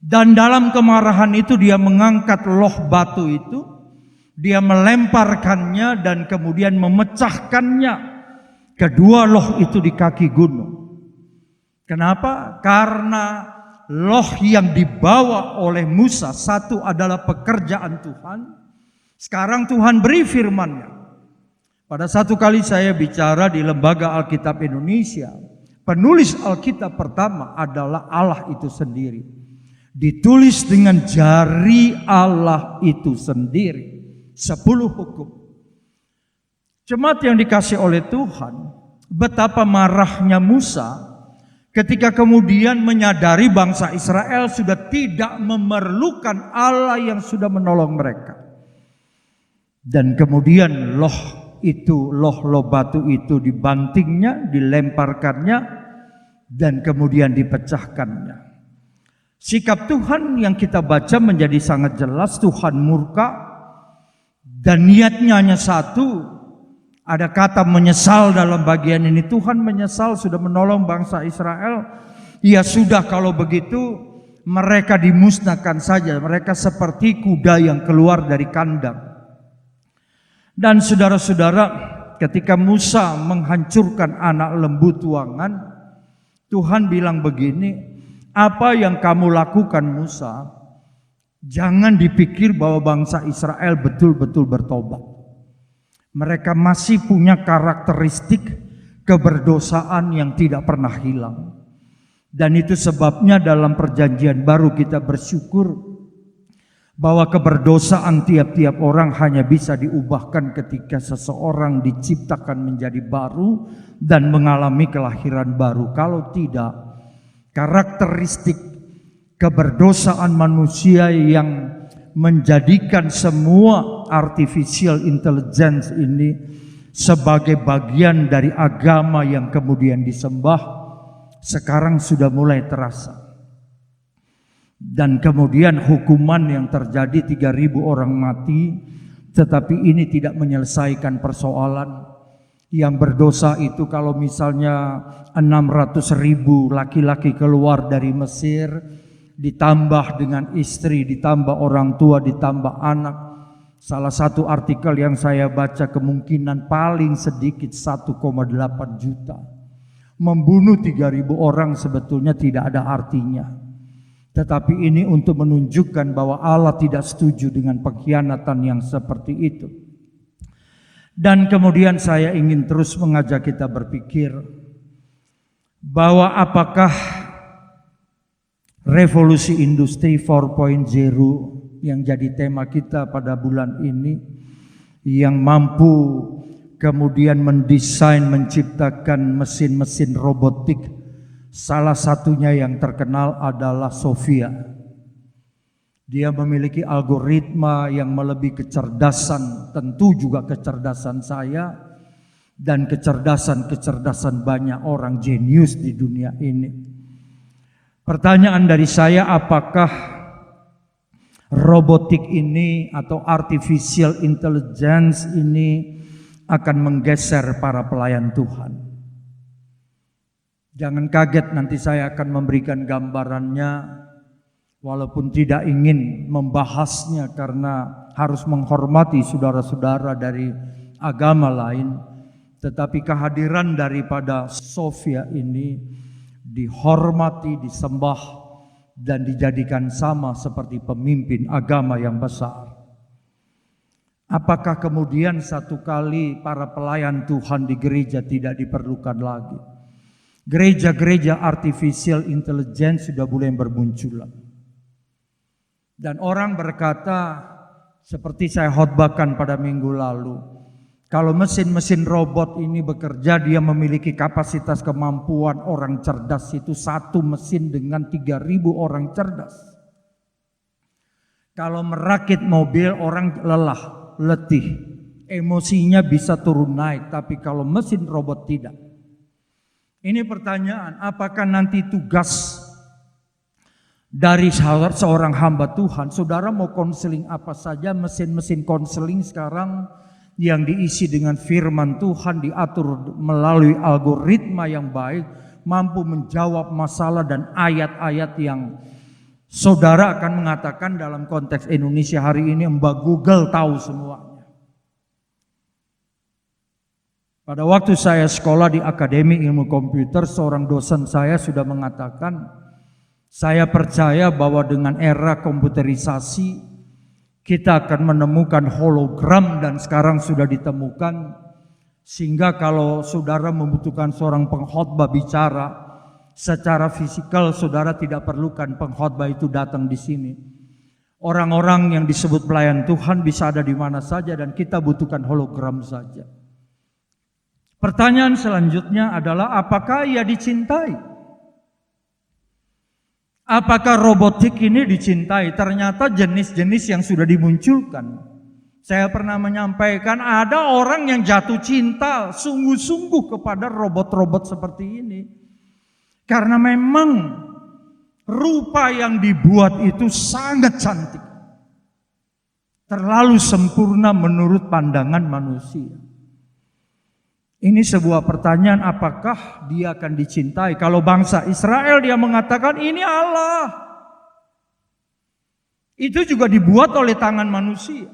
Dan dalam kemarahan itu dia mengangkat loh batu itu, dia melemparkannya dan kemudian memecahkannya kedua loh itu di kaki gunung. Kenapa? Karena loh yang dibawa oleh Musa, satu adalah pekerjaan Tuhan. Sekarang Tuhan beri firman-Nya. Pada satu kali saya bicara di Lembaga Alkitab Indonesia, penulis Alkitab pertama adalah Allah itu sendiri. Ditulis dengan jari Allah itu sendiri. 10 hukum. Jemaat yang dikasih oleh Tuhan, betapa marahnya Musa ketika kemudian menyadari bangsa Israel sudah tidak memerlukan Allah yang sudah menolong mereka. Dan kemudian loh batu itu dibantingnya, dilemparkannya, dan kemudian dipecahkannya. Sikap Tuhan yang kita baca menjadi sangat jelas. Tuhan murka dan niatnya hanya satu. Ada kata menyesal dalam bagian ini. Tuhan menyesal sudah menolong bangsa Israel. Ya sudah, kalau begitu mereka dimusnahkan saja. Mereka seperti kuda yang keluar dari kandang. Dan saudara-saudara, ketika Musa menghancurkan anak lembu tuangan, Tuhan bilang begini, apa yang kamu lakukan Musa, jangan dipikir bahwa bangsa Israel betul-betul bertobat. Mereka masih punya karakteristik keberdosaan yang tidak pernah hilang. Dan itu sebabnya dalam perjanjian baru kita bersyukur bahwa keberdosaan tiap-tiap orang hanya bisa diubahkan ketika seseorang diciptakan menjadi baru dan mengalami kelahiran baru. Kalau tidak, karakteristik keberdosaan manusia yang menjadikan semua artificial intelligence ini sebagai bagian dari agama yang kemudian disembah, sekarang sudah mulai terasa. Dan kemudian hukuman yang terjadi 3.000 orang mati, tetapi ini tidak menyelesaikan persoalan. Yang berdosa itu kalau misalnya 600.000 laki-laki keluar dari Mesir, ditambah dengan istri, ditambah orang tua, ditambah anak. Salah satu artikel yang saya baca kemungkinan paling sedikit 1,8 juta. Membunuh 3.000 orang sebetulnya tidak ada artinya. Tetapi ini untuk menunjukkan bahwa Allah tidak setuju dengan pengkhianatan yang seperti itu. Dan kemudian saya ingin terus mengajak kita berpikir bahwa apakah revolusi industri 4.0 yang jadi tema kita pada bulan ini, yang mampu kemudian mendesain, menciptakan mesin-mesin robotik, salah satunya yang terkenal adalah Sophia. Dia memiliki algoritma yang melebihi kecerdasan, tentu juga kecerdasan saya, dan kecerdasan banyak orang jenius di dunia ini. Pertanyaan dari saya, apakah robotik ini atau artificial intelligence ini akan menggeser para pelayan Tuhan? Jangan kaget, nanti saya akan memberikan gambarannya. Walaupun tidak ingin membahasnya karena harus menghormati saudara-saudara dari agama lain, tetapi kehadiran daripada Sophia ini dihormati, disembah, dan dijadikan sama seperti pemimpin agama yang besar. Apakah kemudian satu kali para pelayan Tuhan di gereja tidak diperlukan lagi? Gereja-gereja artificial intelligence sudah mulai bermunculan. Dan orang berkata, seperti saya khotbahkan pada minggu lalu, kalau mesin-mesin robot ini bekerja, dia memiliki kapasitas kemampuan orang cerdas itu satu mesin dengan 3.000 orang cerdas. Kalau merakit mobil, orang lelah, letih, emosinya bisa turun naik, tapi kalau mesin robot tidak. Ini pertanyaan, apakah nanti tugas dari seorang hamba Tuhan, saudara mau konseling apa saja, mesin-mesin konseling sekarang yang diisi dengan firman Tuhan, diatur melalui algoritma yang baik, mampu menjawab masalah dan ayat-ayat yang saudara akan mengatakan dalam konteks Indonesia hari ini, Mbak Google tahu semuanya. Pada waktu saya sekolah di Akademi Ilmu Komputer, seorang dosen saya sudah mengatakan, saya percaya bahwa dengan era komputerisasi kita akan menemukan hologram, dan sekarang sudah ditemukan, sehingga kalau saudara membutuhkan seorang pengkhotbah bicara secara fisikal, saudara tidak perlukan pengkhotbah itu datang di sini. Orang-orang yang disebut pelayan Tuhan bisa ada di mana saja dan kita butuhkan hologram saja. Pertanyaan selanjutnya adalah, apakah ia dicintai? Apakah robotik ini dicintai? Ternyata jenis-jenis yang sudah dimunculkan. Saya pernah menyampaikan ada orang yang jatuh cinta sungguh-sungguh kepada robot-robot seperti ini. Karena memang rupa yang dibuat itu sangat cantik. Terlalu sempurna menurut pandangan manusia. Ini sebuah pertanyaan, apakah dia akan dicintai? Kalau bangsa Israel dia mengatakan ini Allah. Itu juga dibuat oleh tangan manusia.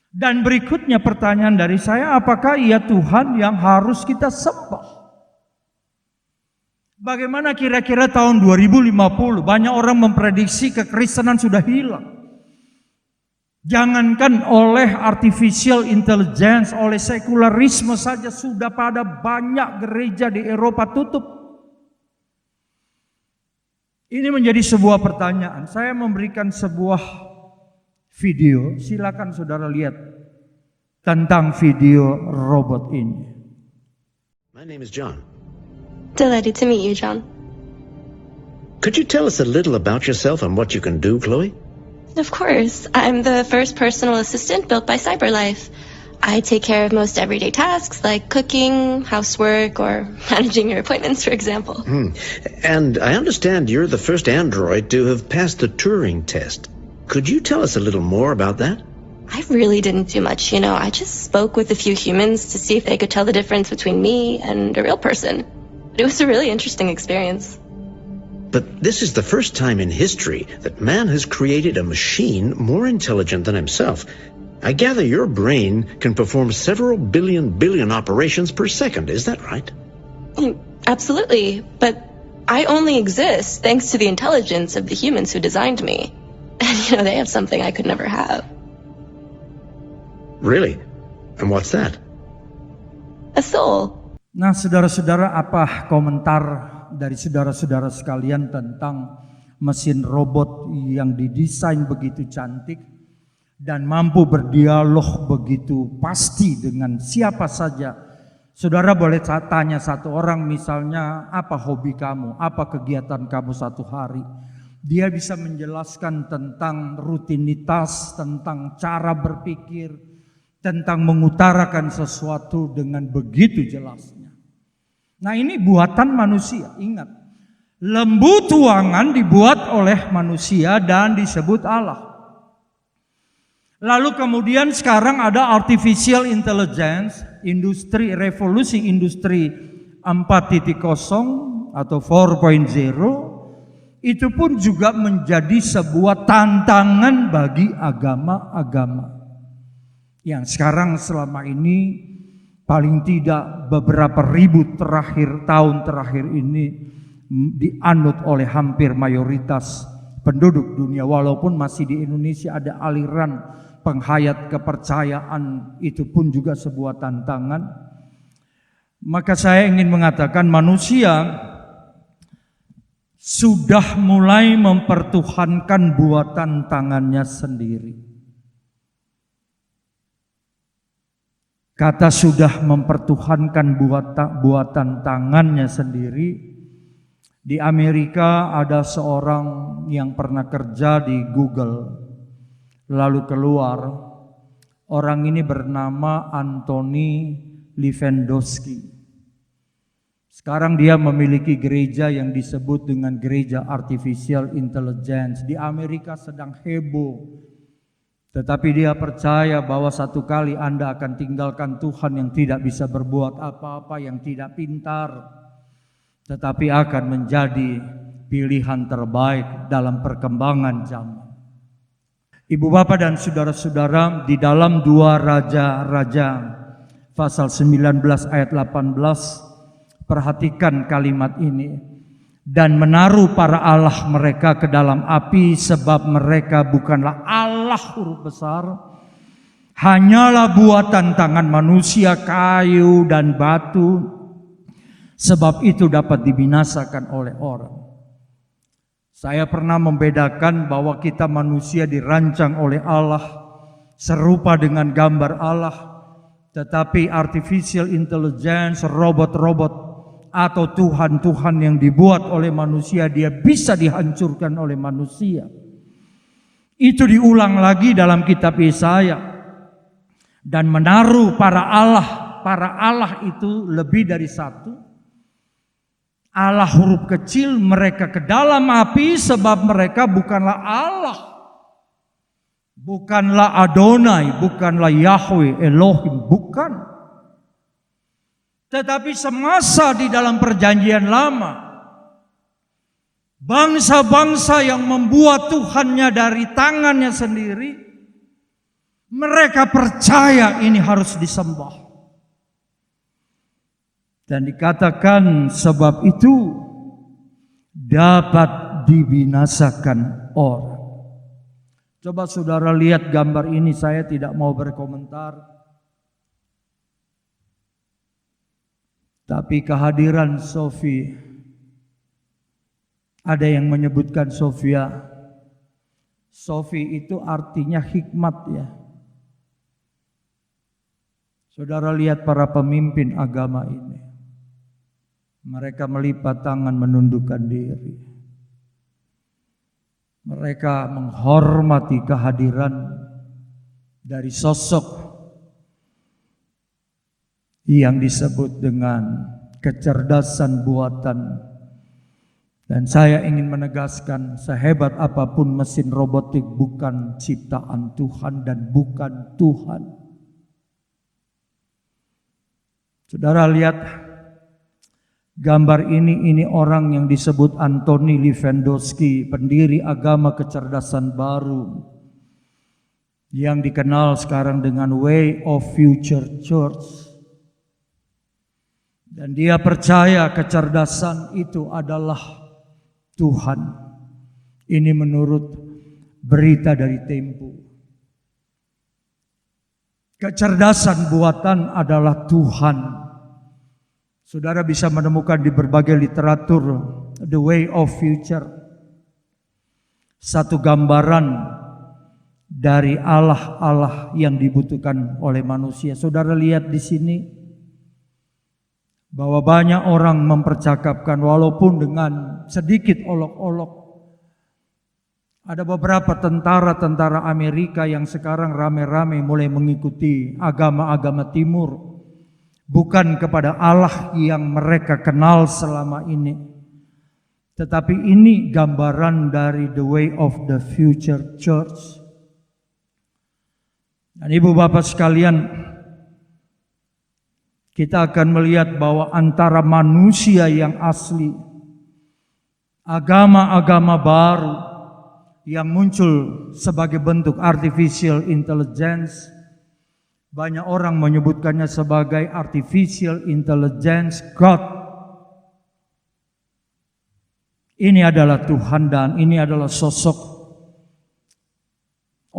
Dan berikutnya pertanyaan dari saya, apakah ia Tuhan yang harus kita sembah? Bagaimana kira-kira tahun 2050? Banyak orang memprediksi kekristenan sudah hilang. Jangankan oleh artificial intelligence, oleh sekularisme saja sudah pada banyak gereja di Eropa tutup. Ini menjadi sebuah pertanyaan. Saya memberikan sebuah video, silakan saudara lihat tentang video robot ini. My name is John. Delighted to meet you, John. Could you tell us a little about yourself and what you can do, Chloe? Of course. I'm the first personal assistant built by CyberLife. I take care of most everyday tasks like cooking, housework, or managing your appointments, for example. And I understand you're the first android to have passed the Turing test. Could you tell us a little more about that? I really didn't do much, I just spoke with a few humans to see if they could tell the difference between me and a real person. It was a really interesting experience. But this is the first time in history that man has created a machine more intelligent than himself. I gather your brain can perform several billion operations per second, is that right? Absolutely, but I only exist thanks to the intelligence of the humans who designed me. And they have something I could never have. Really? And what's that? A soul. Nah, saudara-saudara, apa komentar dari saudara-saudara sekalian tentang mesin robot yang didesain begitu cantik dan mampu berdialog begitu pasti dengan siapa saja? Saudara boleh tanya satu orang misalnya, apa hobi kamu, apa kegiatan kamu satu hari. Dia bisa menjelaskan tentang rutinitas, tentang cara berpikir, tentang mengutarakan sesuatu dengan begitu jelasnya. Nah, ini buatan manusia, ingat. Lembu tuangan dibuat oleh manusia dan disebut Allah. Lalu kemudian sekarang ada artificial intelligence, revolusi industri 4.0 atau 4.0, itu pun juga menjadi sebuah tantangan bagi agama-agama. Yang sekarang selama ini paling tidak beberapa ribu tahun terakhir ini dianut oleh hampir mayoritas penduduk dunia. Walaupun masih di Indonesia ada aliran penghayat kepercayaan, itu pun juga sebuah tantangan. Maka saya ingin mengatakan manusia sudah mulai mempertuhankan buatan tangannya sendiri. Kata sudah mempertuhankan buatan tangannya sendiri. Di Amerika ada seorang yang pernah kerja di Google, lalu keluar. Orang ini bernama Anthony Levandowski. Sekarang dia memiliki gereja yang disebut dengan gereja artificial intelligence. Di Amerika sedang heboh. Tetapi dia percaya bahwa satu kali Anda akan tinggalkan Tuhan yang tidak bisa berbuat apa-apa, yang tidak pintar, tetapi akan menjadi pilihan terbaik dalam perkembangan zaman. Ibu bapak dan saudara-saudara, di dalam 2 Raja-Raja pasal 19 ayat 18, perhatikan kalimat ini. Dan menaruh para Allah mereka ke dalam api, sebab mereka bukanlah Allah huruf besar, hanyalah buatan tangan manusia, kayu dan batu, sebab itu dapat dibinasakan oleh orang. Saya pernah membedakan bahwa kita manusia dirancang oleh Allah, serupa dengan gambar Allah, tetapi artificial intelligence, robot-robot atau Tuhan-Tuhan yang dibuat oleh manusia, dia bisa dihancurkan oleh manusia. Itu diulang lagi dalam kitab Yesaya. Dan menaruh para Allah itu lebih dari satu. Allah huruf kecil, mereka ke dalam api, sebab mereka bukanlah Allah. Bukanlah Adonai, bukanlah Yahweh, Elohim, bukan. Tetapi semasa di dalam perjanjian lama, bangsa-bangsa yang membuat Tuhannya dari tangannya sendiri, mereka percaya ini harus disembah. Dan dikatakan sebab itu dapat dibinasakan orang. Coba saudara lihat gambar ini, saya tidak mau berkomentar. Tapi kehadiran Sophie, ada yang menyebutkan Sophia. Sophie itu artinya hikmat ya. Saudara lihat para pemimpin agama ini. Mereka melipat tangan menundukkan diri. Mereka menghormati kehadiran dari sosok yang disebut dengan kecerdasan buatan. Dan saya ingin menegaskan, sehebat apapun mesin robotik bukan ciptaan Tuhan dan bukan Tuhan. Saudara lihat gambar ini orang yang disebut Anthony Levandowski, pendiri agama kecerdasan baru yang dikenal sekarang dengan Way of Future Church. Dan dia percaya kecerdasan itu adalah Tuhan. Ini menurut berita dari Tempo. Kecerdasan buatan adalah Tuhan. Saudara bisa menemukan di berbagai literatur The Way of Future, satu gambaran dari Allah yang dibutuhkan oleh manusia. Saudara lihat di sini bahwa banyak orang mempercakapkan walaupun dengan sedikit olok-olok. Ada beberapa tentara-tentara Amerika yang sekarang rame-rame mulai mengikuti agama-agama timur, bukan kepada Allah yang mereka kenal selama ini, tetapi ini gambaran dari The Way of the Future Church. Dan ibu bapak sekalian, kita akan melihat bahwa antara manusia yang asli, agama-agama baru yang muncul sebagai bentuk artificial intelligence, banyak orang menyebutkannya sebagai artificial intelligence God. Ini adalah Tuhan dan ini adalah sosok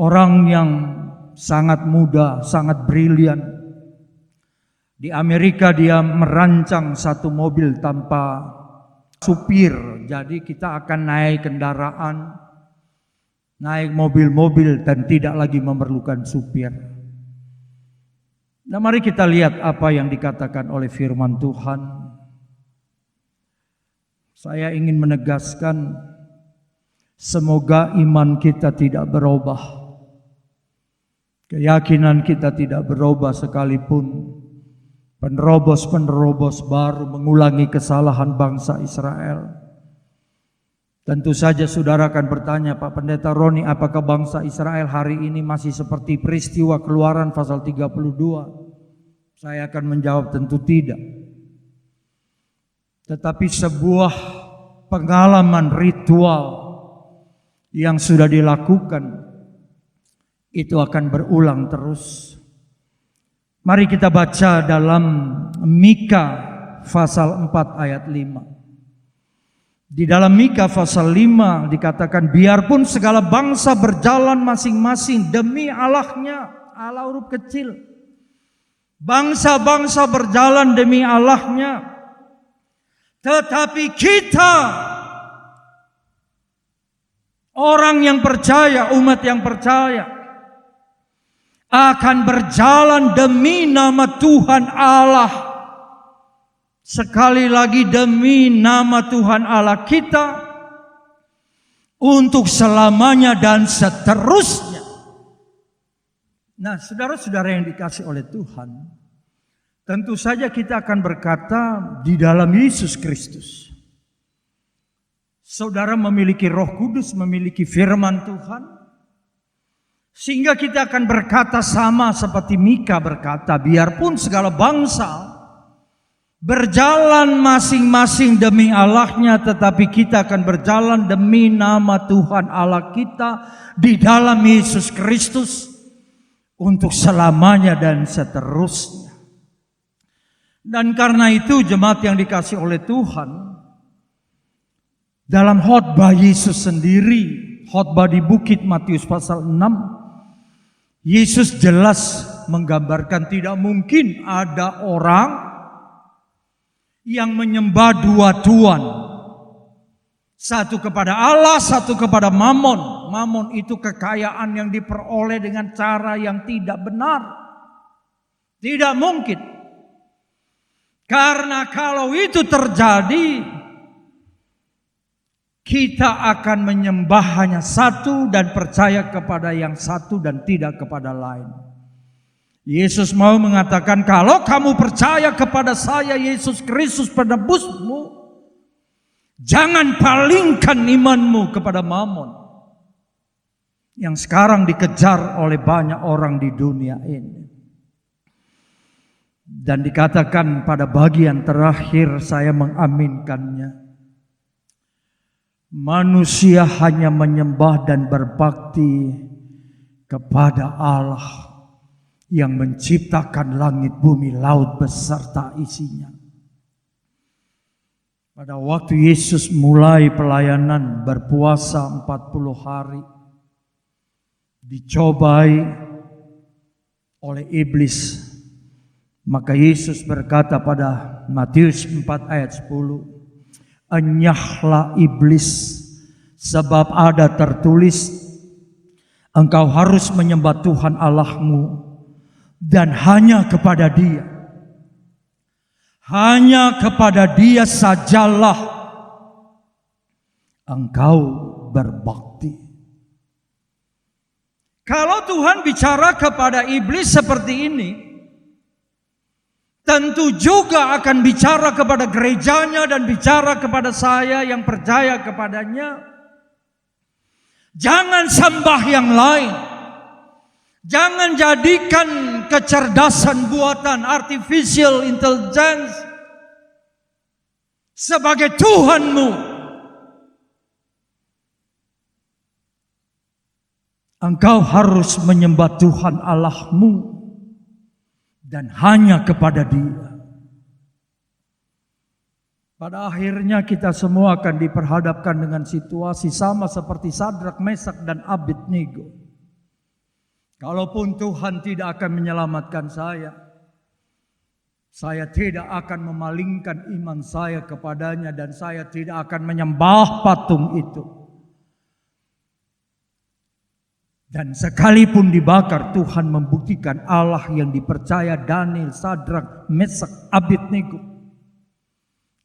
orang yang sangat muda, sangat brilian. Di Amerika dia merancang satu mobil tanpa supir. Jadi kita akan naik kendaraan, naik mobil-mobil dan tidak lagi memerlukan supir. Nah, mari kita lihat apa yang dikatakan oleh firman Tuhan. Saya ingin menegaskan, semoga iman kita tidak berubah. Keyakinan kita tidak berubah sekalipun penerobos-penerobos baru mengulangi kesalahan bangsa Israel. Tentu saja saudara akan bertanya, Pak Pendeta Roni, apakah bangsa Israel hari ini masih seperti peristiwa Keluaran pasal 32? Saya akan menjawab tentu tidak. Tetapi sebuah pengalaman ritual yang sudah dilakukan itu akan berulang terus. Mari kita baca dalam Mika pasal 4 ayat 5. Di dalam Mika pasal 5 dikatakan, biarpun segala bangsa berjalan masing-masing demi Allahnya, Allah huruf kecil. Bangsa-bangsa berjalan demi Allahnya, tetapi kita, orang yang percaya, umat yang percaya, akan berjalan demi nama Tuhan Allah. Sekali lagi, demi nama Tuhan Allah kita untuk selamanya dan seterusnya. Nah, saudara-saudara yang dikasih oleh Tuhan, tentu saja kita akan berkata di dalam Yesus Kristus. Saudara memiliki Roh Kudus, memiliki firman Tuhan, sehingga kita akan berkata sama seperti Mika berkata, biarpun segala bangsa berjalan masing-masing demi Allahnya, tetapi kita akan berjalan demi nama Tuhan Allah kita di dalam Yesus Kristus untuk selamanya dan seterusnya. Dan karena itu jemaat yang dikasih oleh Tuhan, dalam khotbah Yesus sendiri, khotbah di Bukit Matius pasal 6, Yesus jelas menggambarkan tidak mungkin ada orang yang menyembah dua tuan. Satu kepada Allah, satu kepada Mammon. Mammon itu kekayaan yang diperoleh dengan cara yang tidak benar. Tidak mungkin. Karena kalau itu terjadi, kita akan menyembah hanya satu dan percaya kepada yang satu dan tidak kepada lain. Yesus mau mengatakan, kalau kamu percaya kepada saya Yesus Kristus penebusmu, jangan palingkan imanmu kepada Mammon yang sekarang dikejar oleh banyak orang di dunia ini. Dan dikatakan pada bagian terakhir, saya mengaminkannya, manusia hanya menyembah dan berbakti kepada Allah yang menciptakan langit, bumi, laut beserta isinya. Pada waktu Yesus mulai pelayanan berpuasa 40 hari, dicobai oleh iblis. Maka Yesus berkata pada Matius 4 ayat 10, "Enyahlah iblis, sebab ada tertulis, engkau harus menyembah Tuhan Allahmu dan hanya kepada Dia. Hanya kepada Dia sajalah engkau berbakti." Kalau Tuhan bicara kepada iblis seperti ini, tentu juga akan bicara kepada gerejanya dan bicara kepada saya yang percaya kepadanya. Jangan sembah yang lain. Jangan jadikan kecerdasan buatan artificial intelligence sebagai Tuhanmu. Engkau harus menyembah Tuhan Allahmu dan hanya kepada Dia. Pada akhirnya kita semua akan diperhadapkan dengan situasi sama seperti Sadrak, Mesak, dan Abednego. Kalaupun Tuhan tidak akan menyelamatkan saya tidak akan memalingkan iman saya kepadanya dan saya tidak akan menyembah patung itu. Dan sekalipun dibakar, Tuhan membuktikan Allah yang dipercaya Daniel, Sadrak, Mesak, Abednego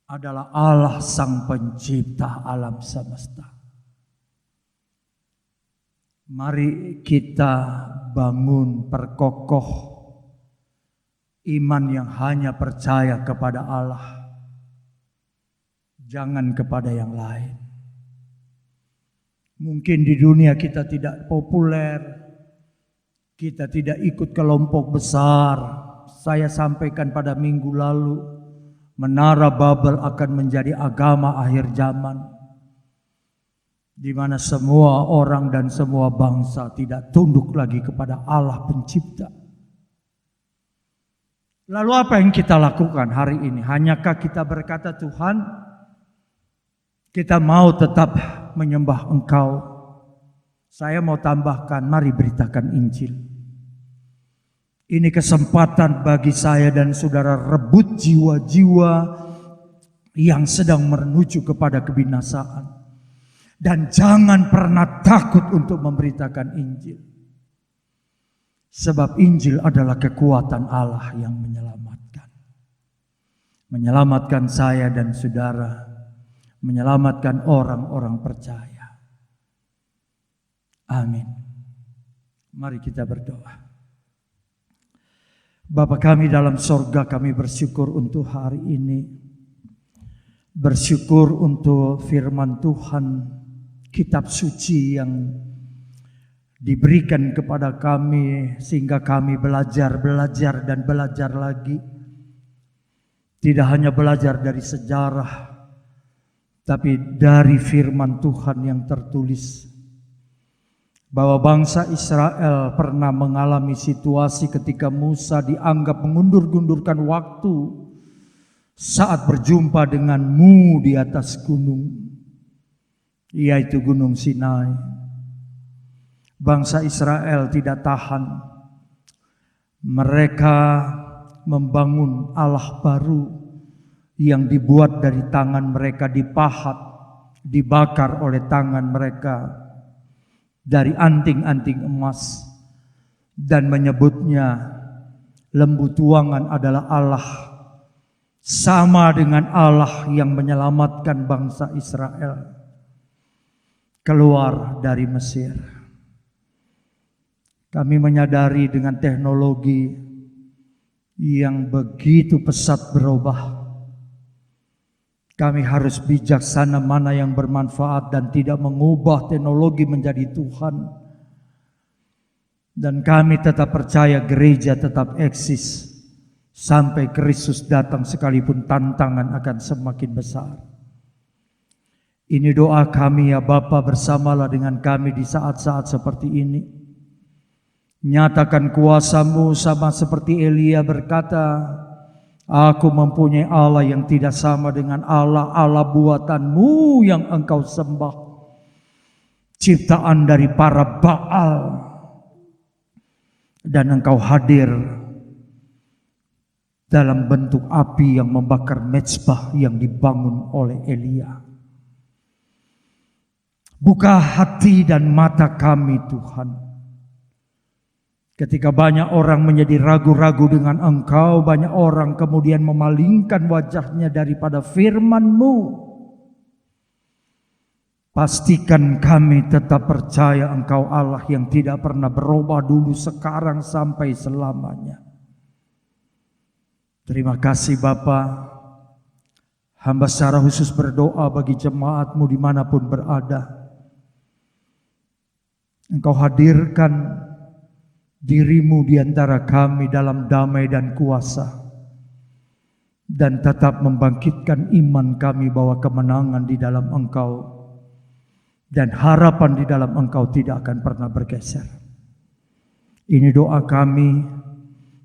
adalah Allah Sang Pencipta alam semesta. Mari kita bangun perkokoh iman yang hanya percaya kepada Allah, jangan kepada yang lain. Mungkin di dunia kita tidak populer, kita tidak ikut kelompok besar. Saya sampaikan pada minggu lalu, Menara Babel akan menjadi agama akhir zaman, di mana semua orang dan semua bangsa tidak tunduk lagi kepada Allah Pencipta. Lalu apa yang kita lakukan hari ini? Hanyakah kita berkata, Tuhan, kita mau tetap menyembah Engkau? Saya mau tambahkan, mari beritakan Injil. Ini kesempatan bagi saya dan saudara rebut jiwa-jiwa yang sedang menuju kepada kebinasaan. Dan jangan pernah takut untuk memberitakan Injil. Sebab Injil adalah kekuatan Allah yang menyelamatkan. Menyelamatkan saya dan saudara. Menyelamatkan orang-orang percaya. Amin. Mari kita berdoa. Bapa kami dalam sorga, kami bersyukur untuk hari ini. Bersyukur untuk firman Tuhan, kitab suci yang diberikan kepada kami sehingga kami belajar dan belajar lagi. Tidak hanya belajar dari sejarah, tapi dari firman Tuhan yang tertulis. Bahwa bangsa Israel pernah mengalami situasi ketika Musa dianggap mengundur-undurkan waktu saat berjumpa denganmu di atas gunung, yaitu Gunung Sinai. Bangsa Israel tidak tahan. Mereka membangun Allah baru yang dibuat dari tangan mereka, dipahat, dibakar oleh tangan mereka dari anting-anting emas, dan menyebutnya lembu tuangan adalah Allah, sama dengan Allah yang menyelamatkan bangsa Israel keluar dari Mesir. Kami menyadari dengan teknologi yang begitu pesat berubah, kami harus bijaksana mana yang bermanfaat dan tidak mengubah teknologi menjadi Tuhan. Dan kami tetap percaya gereja tetap eksis sampai Kristus datang, sekalipun tantangan akan semakin besar. Ini doa kami ya Bapa, bersamalah dengan kami di saat-saat seperti ini. Nyatakan kuasa-Mu sama seperti Elia berkata, aku mempunyai Allah yang tidak sama dengan Allah buatan-Mu yang Engkau sembah, ciptaan dari para Baal. dan Engkau hadir dalam bentuk api yang membakar mezbah yang dibangun oleh Elia. Buka hati dan mata kami Tuhan. Ketika banyak orang menjadi ragu-ragu dengan Engkau, banyak orang kemudian memalingkan wajahnya daripada firman-Mu. Pastikan kami tetap percaya Engkau Allah yang tidak pernah berubah dulu, sekarang, sampai selamanya. Terima kasih Bapa. Hamba secara khusus berdoa bagi jemaat-Mu dimanapun berada. Engkau hadirkan diri-Mu di antara kami dalam damai dan kuasa. Dan tetap membangkitkan iman kami bahwa kemenangan di dalam Engkau dan harapan di dalam Engkau tidak akan pernah bergeser. Ini doa kami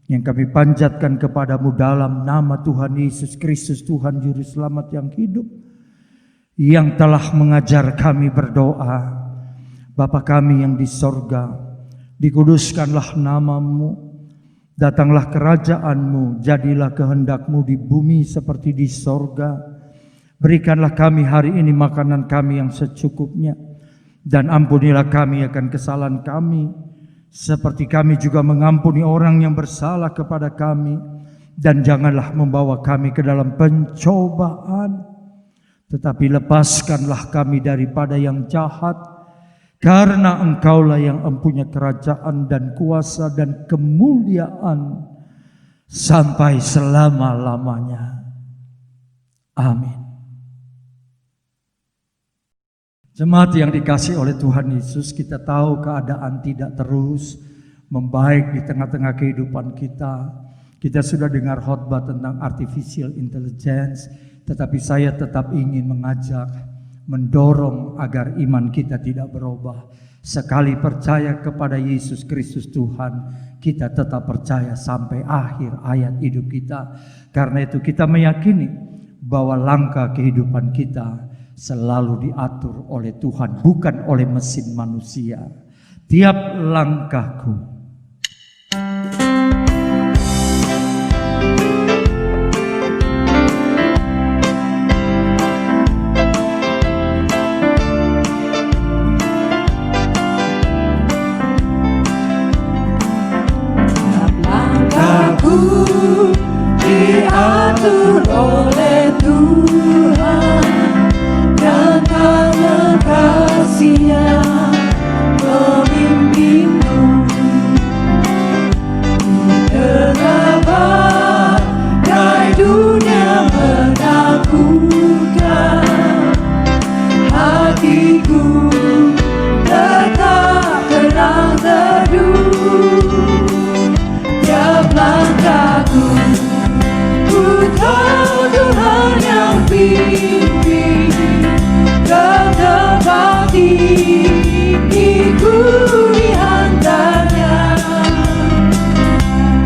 yang kami panjatkan kepadamu dalam nama Tuhan Yesus Kristus, Tuhan Juru Selamat yang hidup, yang telah mengajar kami berdoa. Bapa kami yang di sorga, dikuduskanlah namamu, datanglah kerajaanmu, jadilah kehendak-Mu di bumi seperti di sorga. Berikanlah kami hari ini makanan kami yang secukupnya, dan ampunilah kami akan kesalahan kami, seperti kami juga mengampuni orang yang bersalah kepada kami. Dan janganlah membawa kami ke dalam pencobaan, tetapi lepaskanlah kami daripada yang jahat. Karena Engkaulah yang mempunyai kerajaan dan kuasa dan kemuliaan sampai selama-lamanya. Amin. Jemaat yang dikasihi oleh Tuhan Yesus, kita tahu keadaan tidak terus membaik di tengah-tengah kehidupan kita. Kita sudah dengar khotbah tentang artificial intelligence, tetapi saya tetap ingin mengajak, mendorong agar iman kita tidak berubah. Sekali percaya kepada Yesus Kristus Tuhan, kita tetap percaya sampai akhir hayat hidup kita. Karena itu kita meyakini bahwa langkah kehidupan kita selalu diatur oleh Tuhan, bukan oleh mesin manusia. Tiap langkahku diatur oleh Tuhan, dan tangan kasih-Nya memimpinmu. Terdapat dari dunia menakutkan, hatiku tetap tenang teduh. Tiap langkahku, ku tahu Tuhan yang pimpin ke tempat tinggiku dihantarnya.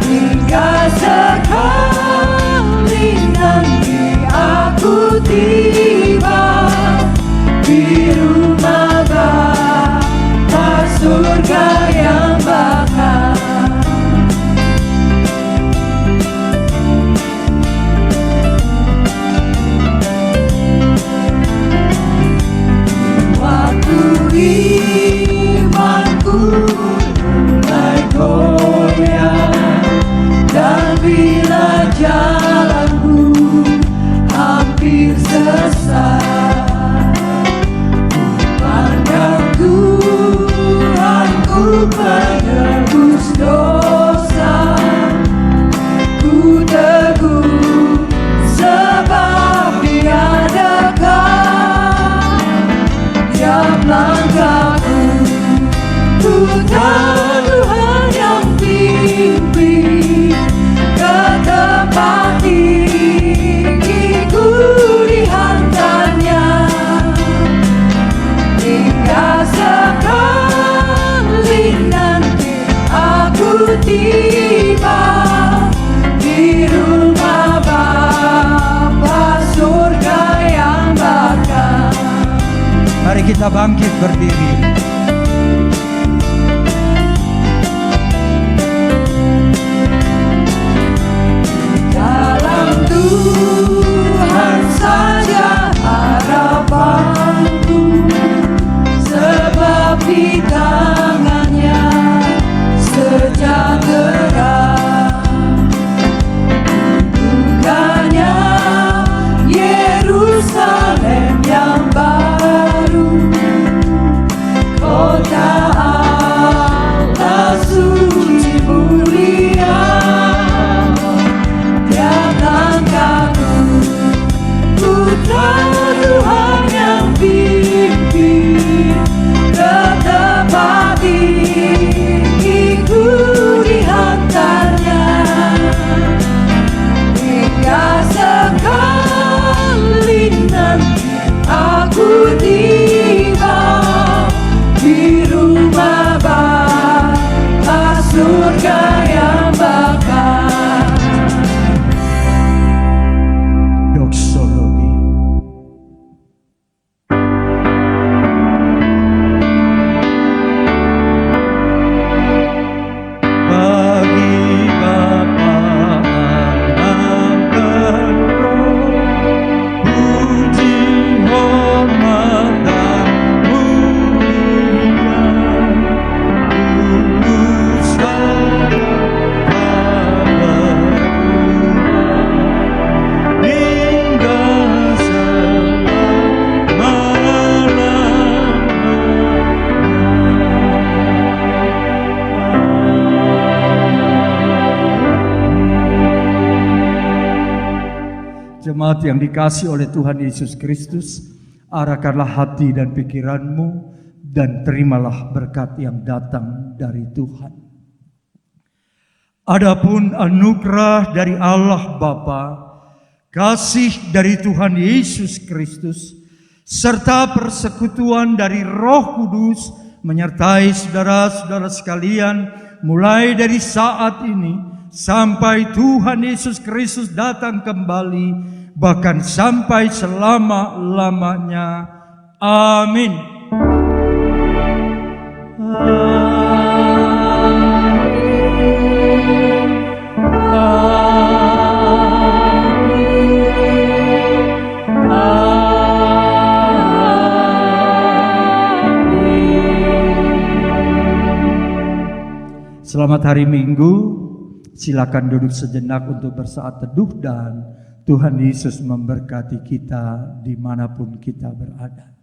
Hingga sekali nanti aku tiba di rumah Bapa surga yang bakal. Imanku mulai goyah, dan bila jalanku hampir sesat, ku pandang Tuhanku penebus dosa. Ku teguh sebab Dia dekat. Tiap langkahku, ku tahu Tuhan yang pimpin ke tempat tinggiku dihantarnya. Hingga sekali nanti aku tiba di rumah Bapa surga yang bakal. Mari kita bangkit berdiri. Jemaat yang dikasihi oleh Tuhan Yesus Kristus, arahkanlah hati dan pikiranmu dan terimalah berkat yang datang dari Tuhan. Adapun anugerah dari Allah Bapa, kasih dari Tuhan Yesus Kristus, serta persekutuan dari Roh Kudus menyertai saudara-saudara sekalian mulai dari saat ini sampai Tuhan Yesus Kristus datang kembali, bahkan sampai selama-lamanya. Amin. Selamat hari Minggu. Silakan duduk sejenak untuk bersaat teduh dan Tuhan Yesus memberkati kita dimanapun kita berada.